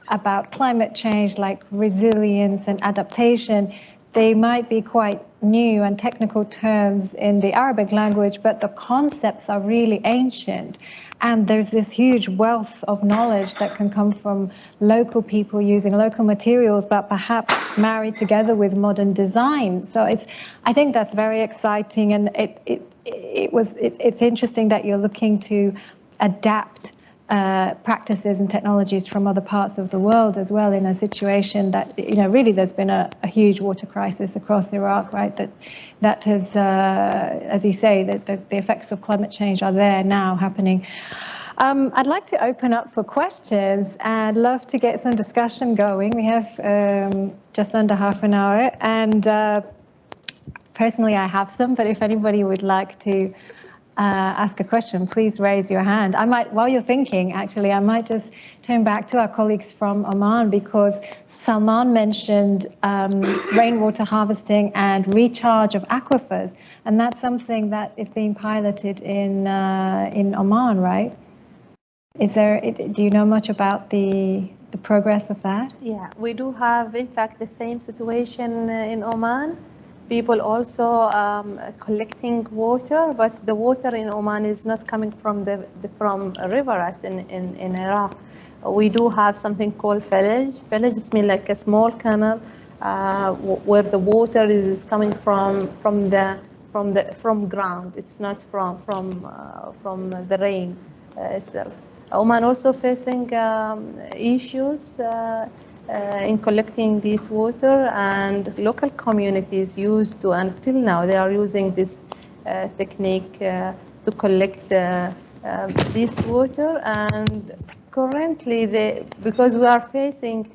about climate change, like resilience and adaptation, they might be quite new and technical terms in the Arabic language, but the concepts are really ancient. And there's this huge wealth of knowledge that can come from local people using local materials, but perhaps married together with modern design. So I think that's very exciting, and it's interesting that you're looking to adapt practices and technologies from other parts of the world as well, in a situation that, really there's been a huge water crisis across Iraq, right? That has, as you say, that the effects of climate change are there now happening. I'd like to open up for questions. I'd love to get some discussion going. We have just under half an hour, and personally I have some, but if anybody would like to ask a question, please raise your hand. While you're thinking, actually, I might just turn back to our colleagues from Oman, because Salman mentioned rainwater harvesting and recharge of aquifers, and that's something that is being piloted in Oman, right? Do you know much about the progress of that? Yeah, we do have, in fact, the same situation in Oman. People also collecting water, but the water in Oman is not coming from from a river as in Iraq. We do have something called village. Village is mean like a small canal where the water is coming from ground. It's not from the rain itself. Oman also facing issues in collecting this water, and local communities used to, until now, they are using this technique to collect this water. And currently, because we are facing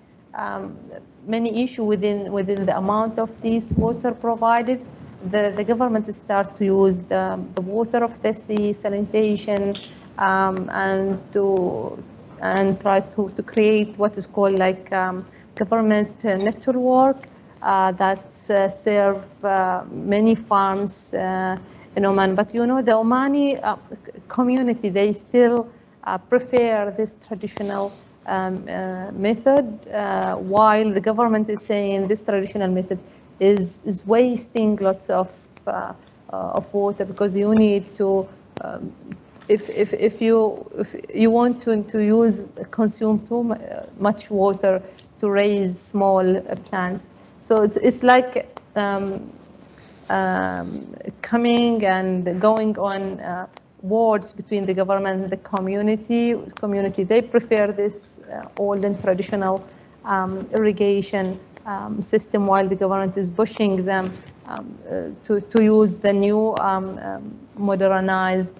many issues within the amount of this water provided, the government start to use the water of the sea, sanitation, and try to create what is called like government network that serve many farms in Oman. But you know, the Omani community, they still prefer this traditional method, while the government is saying this traditional method is wasting lots of water, because you need to if you want to consume too much water to raise small plants. So it's like coming and going on wars between the government and the community. They prefer this old and traditional irrigation system, while the government is pushing them to use the new modernized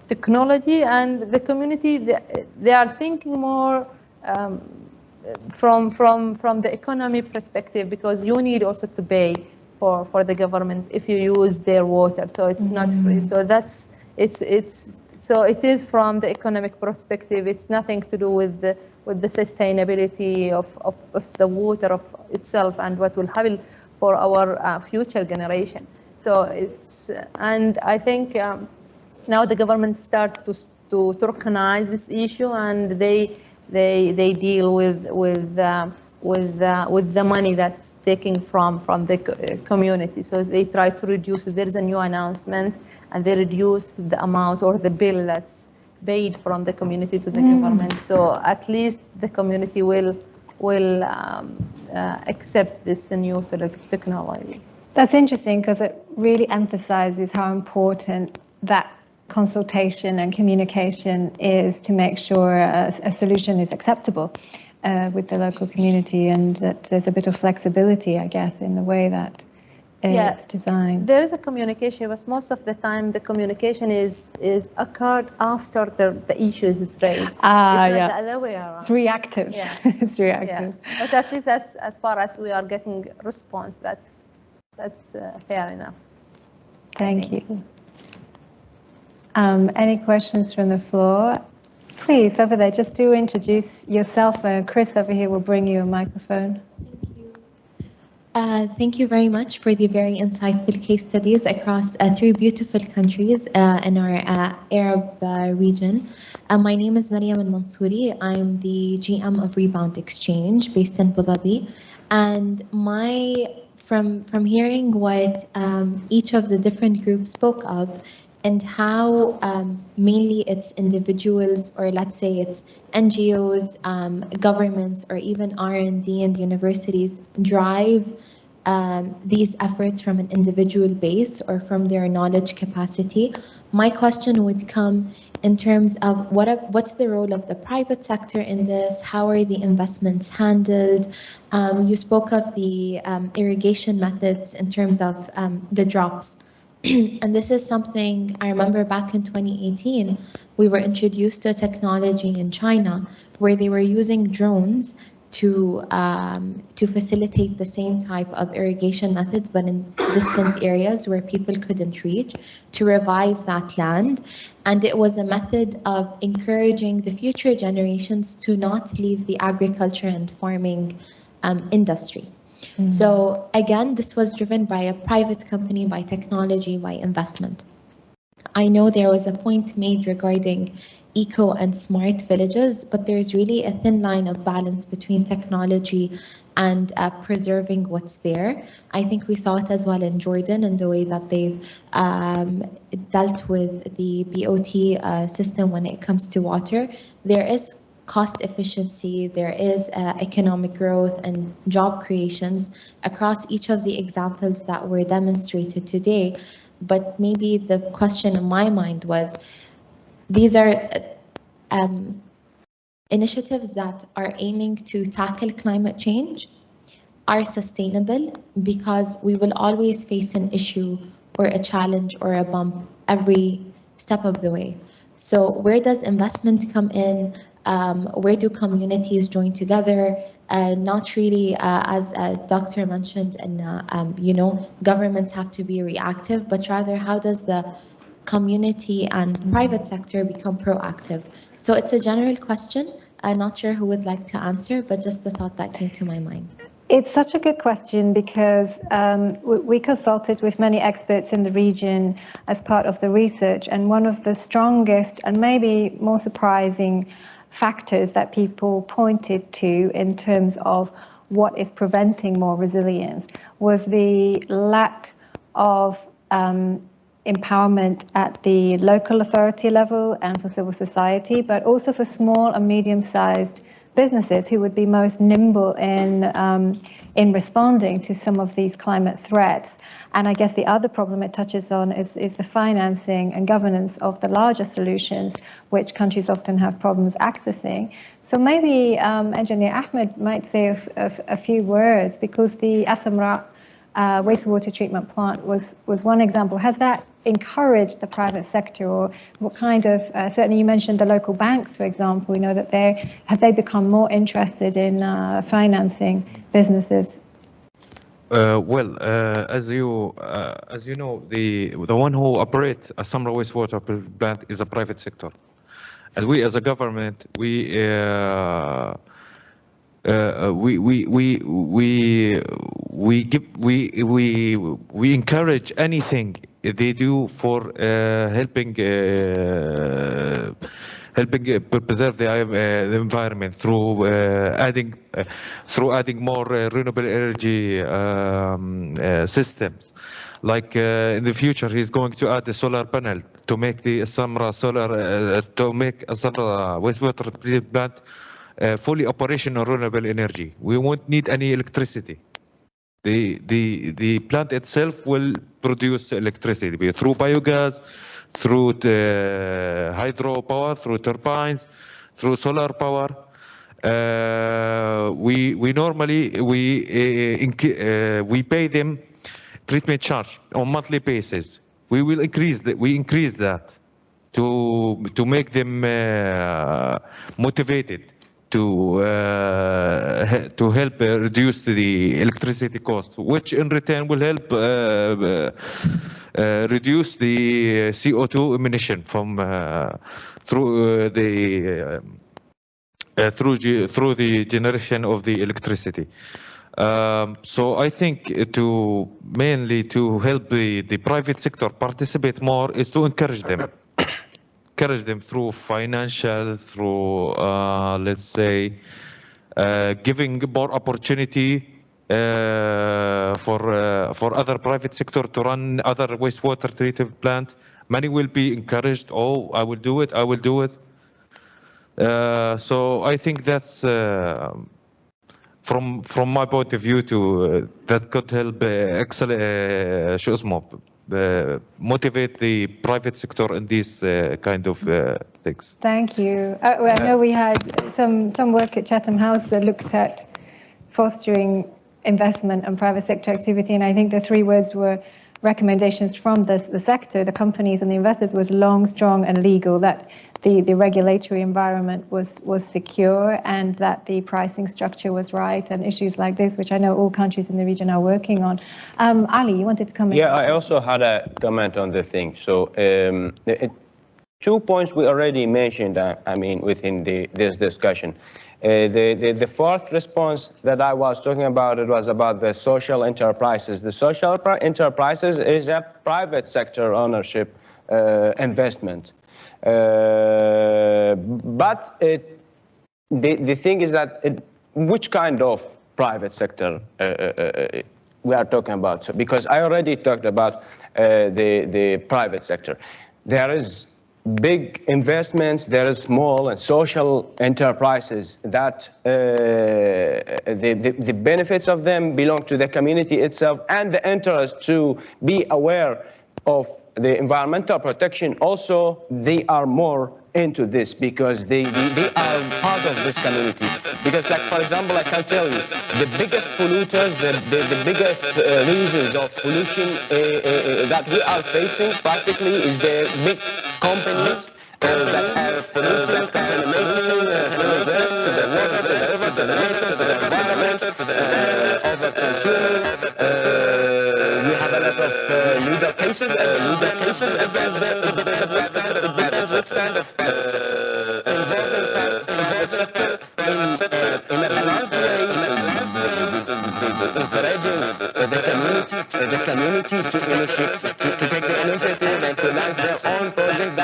technology. And the community, they are thinking more from the economy perspective, because you need also to pay for the government if you use their water, so it's not free. So so it is from the economic perspective. It's nothing to do with the sustainability of the water of itself and what will happen for our future generation. So and I think now the government start to recognize this issue, and they deal with the money that's taken from the community. So they try to reduce. There is a new announcement, and they reduce the amount or the bill that's paid from the community to the government. So at least the community will accept this new technology. That's interesting, because it really emphasizes how important that consultation and communication is to make sure a solution is acceptable with the local community, and that there's a bit of flexibility, I guess, in the way that it's designed. There is a communication, but most of the time the communication is occurred after the issues is raised. It's not the other way around. It's reactive. Yeah. It's reactive. Yeah. But at least as far as we are getting response, that's fair enough. Thank you. Any questions from the floor? Please, over there, just do introduce yourself. Chris over here will bring you a microphone. Thank you very much for the very insightful case studies across 3 beautiful countries in our Arab region. My name is Mariam Al-Mansouri. I'm the GM of Rebound Exchange based in Abu Dhabi. And from hearing what each of the different groups spoke of, and how mainly it's individuals, or let's say it's NGOs, governments, or even R&D and universities drive these efforts from an individual base or from their knowledge capacity. My question would come in terms of what's the role of the private sector in this? How are the investments handled? You spoke of the irrigation methods in terms of the drops. And this is something I remember back in 2018, we were introduced to a technology in China where they were using drones to facilitate the same type of irrigation methods, but in distant areas where people couldn't reach, to revive that land. And it was a method of encouraging the future generations to not leave the agriculture and farming industry. So again, this was driven by a private company, by technology, by investment. I know there was a point made regarding eco and smart villages, but there's really a thin line of balance between technology and preserving what's there. I think we saw it as well in Jordan in the way that they've dealt with the BOT system when it comes to water. There is cost efficiency, there is economic growth and job creations across each of the examples that were demonstrated today. But maybe the question in my mind was, these are initiatives that are aiming to tackle climate change, are sustainable, because we will always face an issue or a challenge or a bump every step of the way. So where does investment come in? Where do communities join together? Not really, as Dr. mentioned, and governments have to be reactive, but rather how does the community and private sector become proactive? So it's a general question. I'm not sure who would like to answer, but just the thought that came to my mind. It's such a good question because we consulted with many experts in the region as part of the research, and one of the strongest and maybe more surprising factors that people pointed to in terms of what is preventing more resilience was the lack of empowerment at the local authority level and for civil society, but also for small and medium-sized businesses who would be most nimble in responding to some of these climate threats. And I guess the other problem it touches on is the financing and governance of the larger solutions, which countries often have problems accessing. So maybe Engineer Ahmed might say a few words, because the Asamra wastewater treatment plant was one example. Has that encouraged the private sector, or what kind of, certainly you mentioned the local banks, for example, we know that have they become more interested in financing businesses? As you know, the one who operates a Samra wastewater plant is a private sector, and we as a government we encourage anything they do for helping preserve the environment through adding more renewable energy systems. Like in the future, he's going to add a solar panel to make the Samra wastewater treatment plant fully operational renewable energy. We won't need any electricity. The plant itself will produce electricity through biogas, through hydropower, through turbines, through solar power. We normally we pay them treatment charge on monthly basis. We will increase that to make them motivated to help reduce the electricity cost, which in return will help reduce the CO2 emission from through the generation of the electricity. So I think mainly to help the private sector participate more is to encourage them. Encourage them through financial, through let's say giving more opportunity for other private sector to run other wastewater treatment plant. Many will be encouraged. Oh, I will do it. I will do it. So I think that's from my point of view that could help motivate the private sector in these kind of things. Thank you. I know we had some work at Chatham House that looked at fostering investment and private sector activity, and I think the three words were recommendations from the sector, the companies and the investors, was long, strong and legal, that the regulatory environment was secure and that the pricing structure was right, and issues like this, which I know all countries in the region are working on. Ali, you wanted to comment? Yeah, I also had a comment on the thing. So 2 points we already mentioned, I mean, within this discussion. The fourth response that I was talking about, it was about the social enterprises. The social enterprises is a private sector ownership investment. But the thing is that which kind of private sector we are talking about? So, because I already talked about the private sector. There is big investments, there is small and social enterprises that the benefits of them belong to the community itself, and the interest to be aware of the environmental protection also, they are more into this because they are part of this community. Because, like, for example, I can tell you, the biggest polluters, the biggest reasons of pollution that we are facing practically is the big companies that are polluting, contaminating, to the water, to the river, to the nature, to the environment, over-consuming. We have a lot of legal cases, and the legal cases against them involving private sector in a blunt way, encouraging the community to initiate, to take the initiative and to launch their own project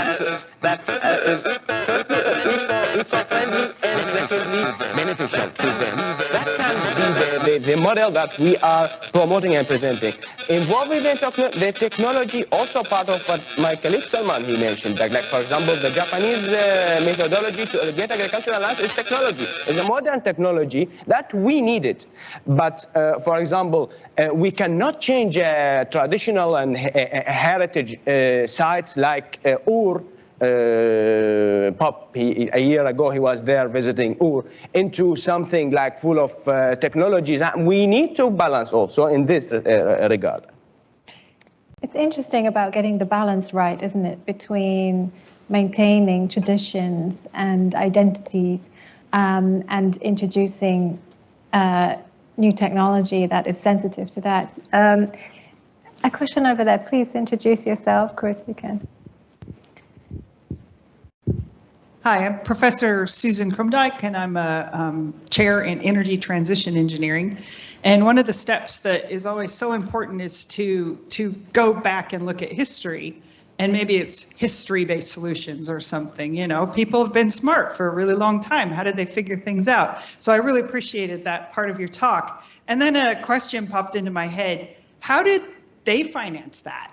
that is firstly eco-friendly and secondly beneficial to them. That can be the model that we are promoting and presenting. Involving the technology, also part of what my colleague Salman he mentioned, like for example, the Japanese methodology to get agricultural land is technology. It's a modern technology that we needed. But for example, we cannot change traditional and heritage sites like Ur. A year ago he was there visiting Ur, into something like full of technologies. And we need to balance also in this regard. It's interesting about getting the balance right, isn't it, between maintaining traditions and identities and introducing new technology that is sensitive to that. A question over there, please introduce yourself. Chris, you can. Hi, I'm Professor Susan Krumdijk, and I'm a chair in energy transition engineering. And one of the steps that is always so important is to go back and look at history. And maybe it's history-based solutions or something. You know, people have been smart for a really long time. How did they figure things out? So I really appreciated that part of your talk. And then a question popped into my head. How did they finance that?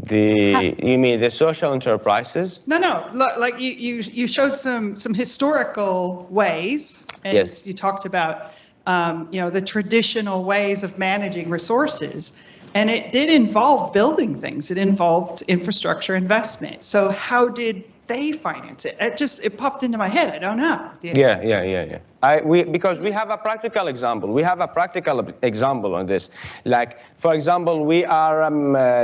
You mean the social enterprises? No. Like you showed some historical ways, and yes, you talked about the traditional ways of managing resources, and it did involve building things. It involved infrastructure investment. So how did they finance it? It popped into my head. I don't know. Yeah. Because we have a practical example. We have a practical example on this. Like, for example, we are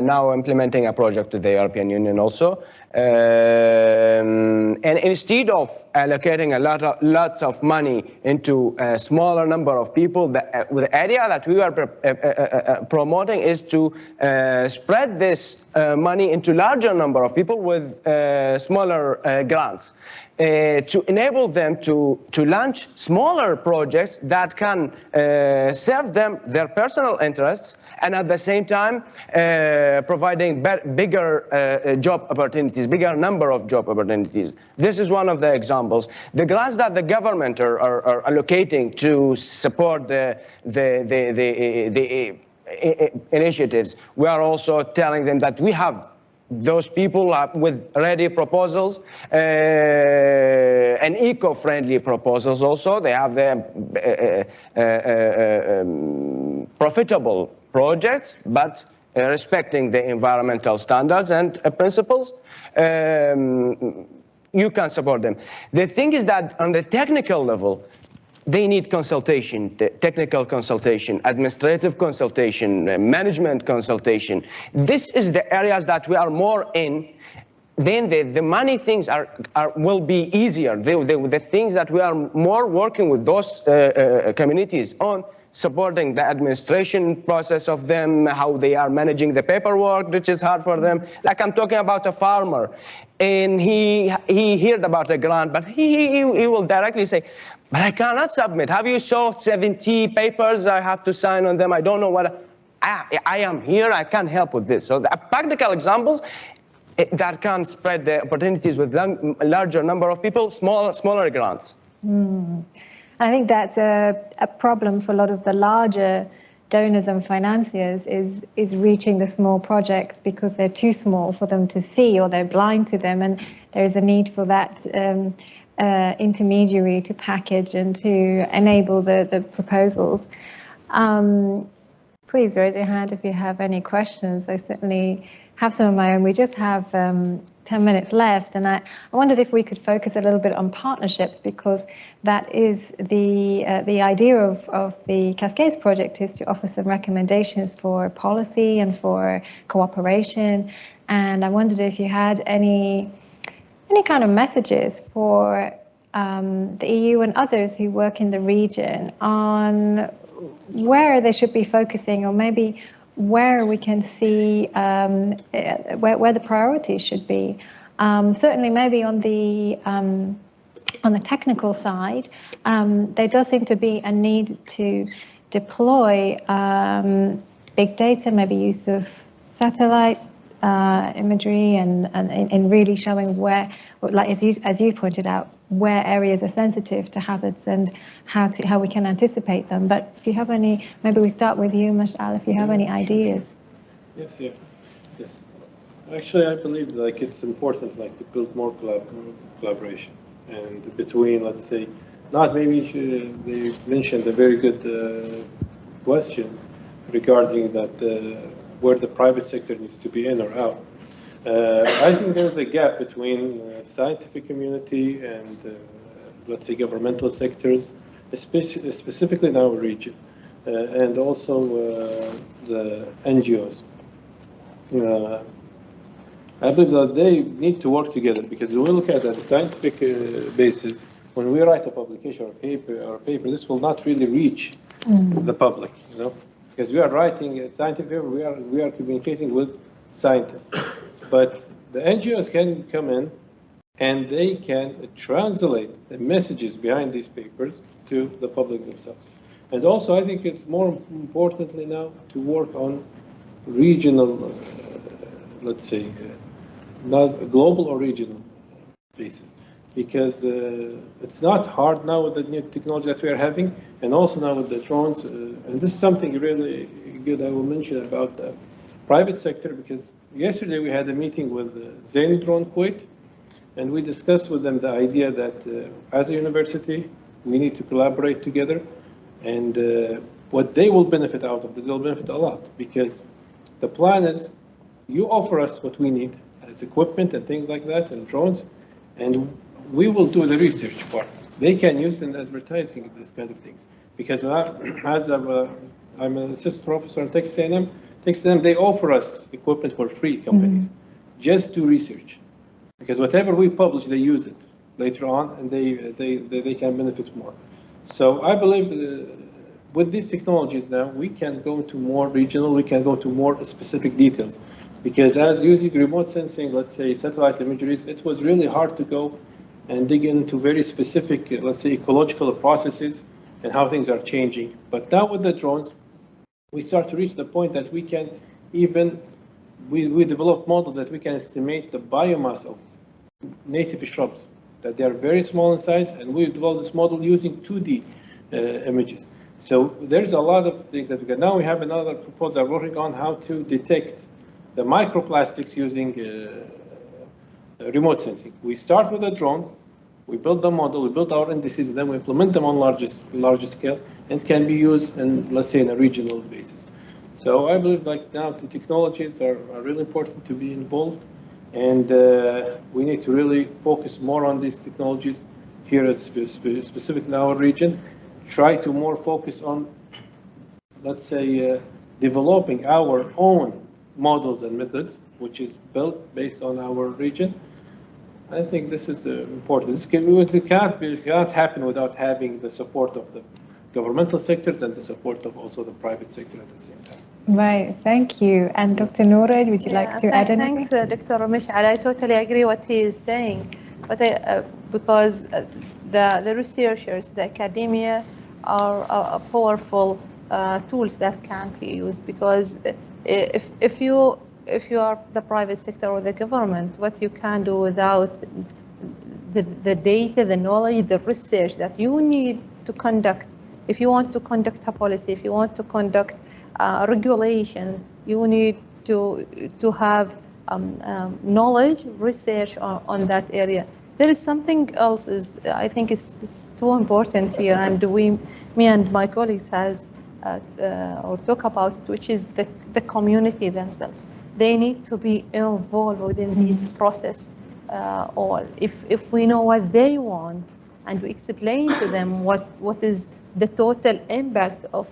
now implementing a project with the European Union also. And instead of allocating lots of money into a smaller number of people, the idea that we are promoting is to spread this money into larger number of people with smaller grants. To enable them to launch smaller projects that can serve them their personal interests, and at the same time providing bigger job opportunities, bigger number of job opportunities. This is one of the examples. The grants that the government are allocating to support the initiatives, we are also telling them that we have those people with ready proposals and eco-friendly proposals also. They have their profitable projects, but respecting the environmental standards and principles. You can support them. The thing is that on the technical level, they need consultation, technical consultation, administrative consultation, management consultation. This is the areas that we are more in. Then the money things will be easier. The things that we are more working with those communities on, supporting the administration process of them, how they are managing the paperwork, which is hard for them. Like I'm talking about a farmer, and he heard about a grant, but he will directly say, but I cannot submit. Have you saw 70 papers I have to sign on them? I don't know what. I am here, I can help with this. So the practical examples that can spread the opportunities with a larger number of people, smaller grants. I think that's a problem for a lot of the larger donors and financiers is reaching the small projects because they're too small for them to see, or they're blind to them, and there is a need for that intermediary to package and to enable the proposals. Please raise your hand if you have any questions. I certainly have some of my own. We just have 10 minutes left, and I wondered if we could focus a little bit on partnerships, because that is the idea of the Cascades project, is to offer some recommendations for policy and for cooperation. And I wondered if you had any kind of messages for the EU and others who work in the region on where they should be focusing, or maybe where we can see where the priorities should be. Certainly, maybe on the technical side, there does seem to be a need to deploy big data, maybe use of satellite imagery, and really showing where, like as you pointed out, where areas are sensitive to hazards and how we can anticipate them. But if you have any, maybe we start with you, Meshal, if you have any ideas. Yes. Actually, I believe like it's important like to build more collaboration, and between, let's say, not maybe they mentioned a very good question regarding that where the private sector needs to be in or out. I think there's a gap between scientific community and, let's say, governmental sectors, specifically in our region, and also the NGOs. I believe that they need to work together, because when we look at the scientific basis, when we write a publication or a paper, this will not really reach the public, because we are writing a scientific paper, we are communicating with scientists. But the NGOs can come in and they can translate the messages behind these papers to the public themselves. And also, I think it's more importantly now to work on regional, let's say, not global or regional basis, because it's not hard now with the new technology that we are having, and also now with the drones. And this is something really good I will mention about the private sector, because yesterday we had a meeting with Zain Drone Kuwait, and we discussed with them the idea that as a university, we need to collaborate together, and what they will benefit out of this, they'll benefit a lot, because the plan is you offer us what we need as equipment and things like that, and drones, and we will do the research part. They can use it in advertising, this kind of things. Because I'm an assistant professor in Texas A&M, they offer us equipment for free, companies, just do research. Because whatever we publish, they use it later on, and they can benefit more. So I believe with these technologies now, we can go to more regional, we can go to more specific details. Because as using remote sensing, let's say satellite imageries, it was really hard to go and dig into very specific, let's say, ecological processes and how things are changing. But now with the drones, we start to reach the point that we can even, we develop models that we can estimate the biomass of native shrubs, that they are very small in size, and we developed this model using 2D images. So there's a lot of things that we can. Now we have another proposal working on how to detect the microplastics using remote sensing. We start with a drone, we build the model, we build our indices, and then we implement them on larger scale, and can be used in, let's say, in a regional basis. So I believe like now the technologies are really important to be involved, and we need to really focus more on these technologies here, specifically in our region. try to more focus on, let's say, developing our own models and methods, which is built based on our region. I think this is important. It can't happen without having the support of the governmental sectors and the support of also the private sector at the same time. Right, thank you. And Dr. Noura, would you like to add anything? Thanks, Dr. Meshal. I totally agree what he is saying. But because the researchers, the academia are powerful tools that can be used, because if you are the private sector or the government, what you can do without the data, the knowledge, the research that you need to conduct, if you want to conduct a policy, if you want to conduct regulation, you need to have knowledge, research on that area. There is something else I think is too important here, and me and my colleagues or talk about it, which is the community themselves. They need to be involved within this process. If we know what they want and we explain to them what is the total impact of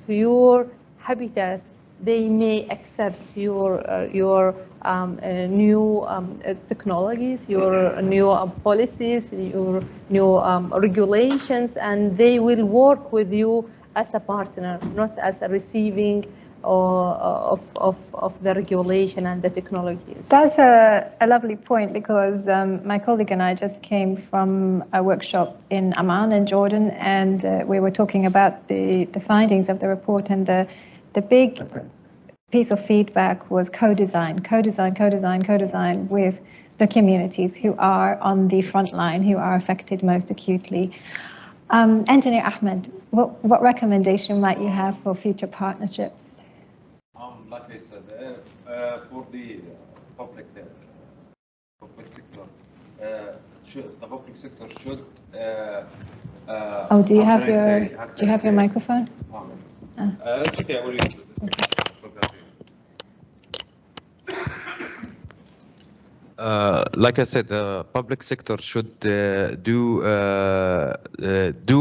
your habitat, they may accept your new technologies, your new policies, your new regulations, and they will work with you as a partner, not as a receiving of the regulation and the technologies. That's a lovely point, because my colleague and I just came from a workshop in Oman in Jordan, and we were talking about the findings of the report, and the big piece of feedback was co-design with the communities who are on the front line, who are affected most acutely. Engineer Ahmad, what recommendation might you have for future partnerships? Like I said, for the public sector, the public sector should. Do you have your microphone? It's okay. I will use it. Like I said, the public sector should do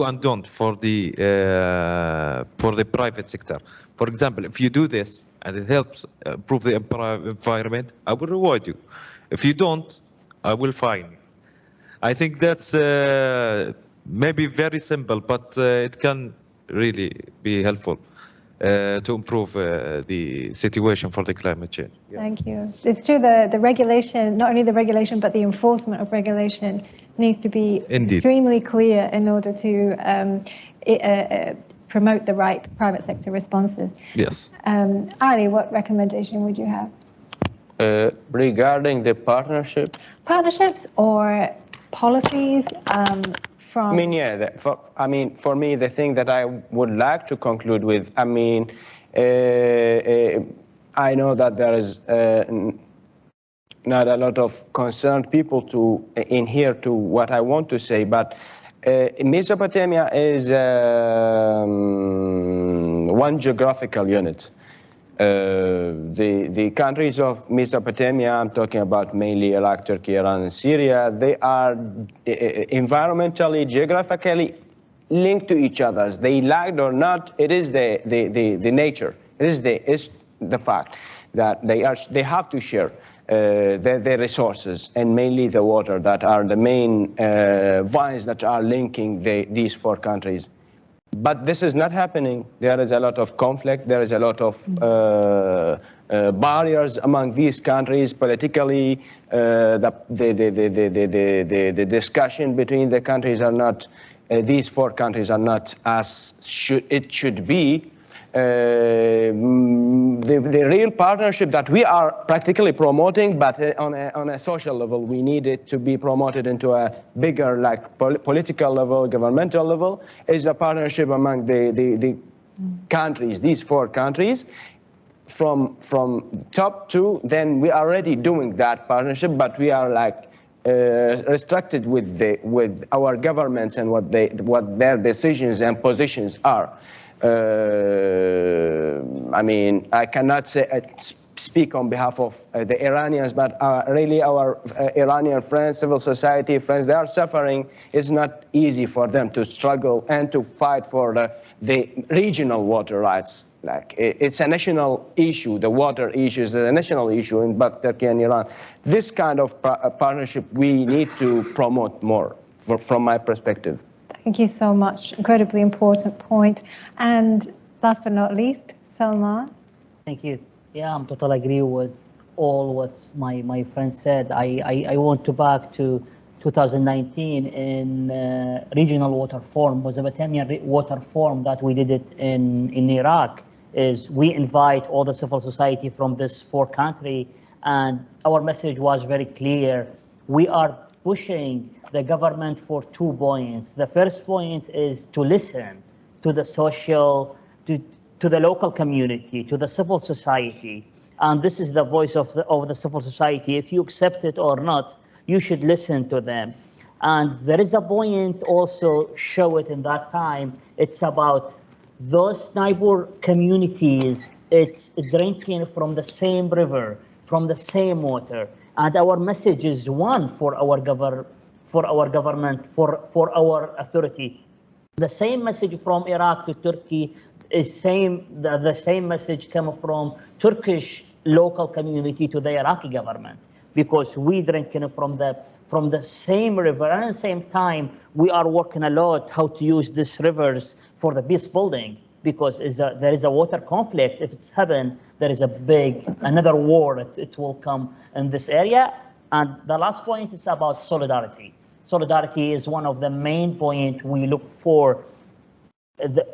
and don't for the private sector. For example, if you do this and it helps improve the environment, I will reward you. If you don't, I will fine you. I think that's maybe very simple, but it can really be helpful to improve the situation for the climate change. Yeah. Thank you. It's true, the regulation, not only the regulation, but the enforcement of regulation needs to be extremely clear in order to promote the right private sector responses. Yes. Ali, what recommendation would you have? Regarding the partnership? Partnerships or policies from... for me, the thing that I would like to conclude with, I know that there is not a lot of concerned people in here to what I want to say, but Mesopotamia is one geographical unit. The countries of Mesopotamia, I'm talking about mainly Iraq, Turkey, Iran, and Syria, they are environmentally, geographically linked to each other. They lagged or not, it is the nature. It is the fact that they have to share their resources, and mainly the water, that are the main vines that are linking these four countries. But this is not happening. There is a lot of conflict. There is a lot of barriers among these countries politically. The discussion between the countries are not. These four countries are not as it should be. The real partnership that we are practically promoting, but on a social level, we need it to be promoted into a bigger, like political level, governmental level, is a partnership among the countries, these four countries, from top to. Then we are already doing that partnership, but we are like restricted with our governments and what their decisions and positions are. I cannot say speak on behalf of the Iranians, but really our Iranian friends, civil society friends, they are suffering. It's not easy for them to struggle and to fight for the regional water rights. Like it's a national issue. The water issue is a national issue in both Turkey and Iran. This kind of partnership we need to promote more, from my perspective. Thank you so much. Incredibly important point. And last but not least, Salman. Thank you. Yeah, I'm totally agree with all what my friend said. I want to back to 2019 in regional water forum, Mesopotamian water forum that we did it in Iraq. Is we invite all the civil society from this 4 countries, and our message was very clear. We are pushing the government for 2 points. The first point is to listen to the social, to the local community, to the civil society. And this is the voice of the civil society. If you accept it or not, you should listen to them. And there is a point also show it in that time. It's about those neighbor communities. It's drinking from the same river, from the same water. And our message is one for our government, for our authority. The same message from Iraq to Turkey is the same message came from Turkish local community to the Iraqi government, because we drinking from the same river, and at the same time we are working a lot how to use these rivers for the peace building, because there is a water conflict. If it's happen, there is another war. It will come in this area. And the last point is about solidarity. Solidarity is one of the main points we look for.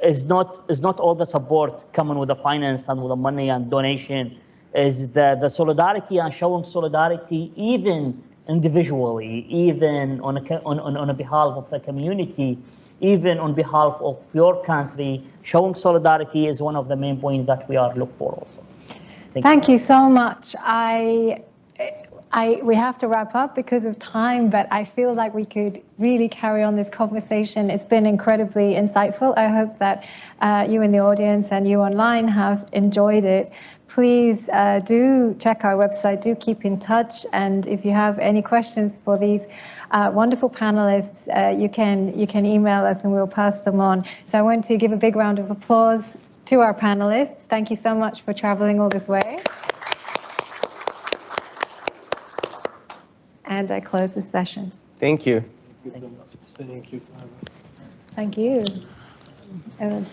Is not all the support coming with the finance and with the money and donation. Is the solidarity and showing solidarity even individually, even on a behalf of the community, even on behalf of your country. Showing solidarity is one of the main points that we are looking for also. Thank you so much. We have to wrap up because of time, but I feel like we could really carry on this conversation. It's been incredibly insightful. I hope that you in the audience and you online have enjoyed it. Please do check our website, do keep in touch. And if you have any questions for these wonderful panelists, you can email us and we'll pass them on. So I want to give a big round of applause to our panelists. Thank you so much for traveling all this way. And I close this session. Thank you. Thank you so much. Thank you. Thank you.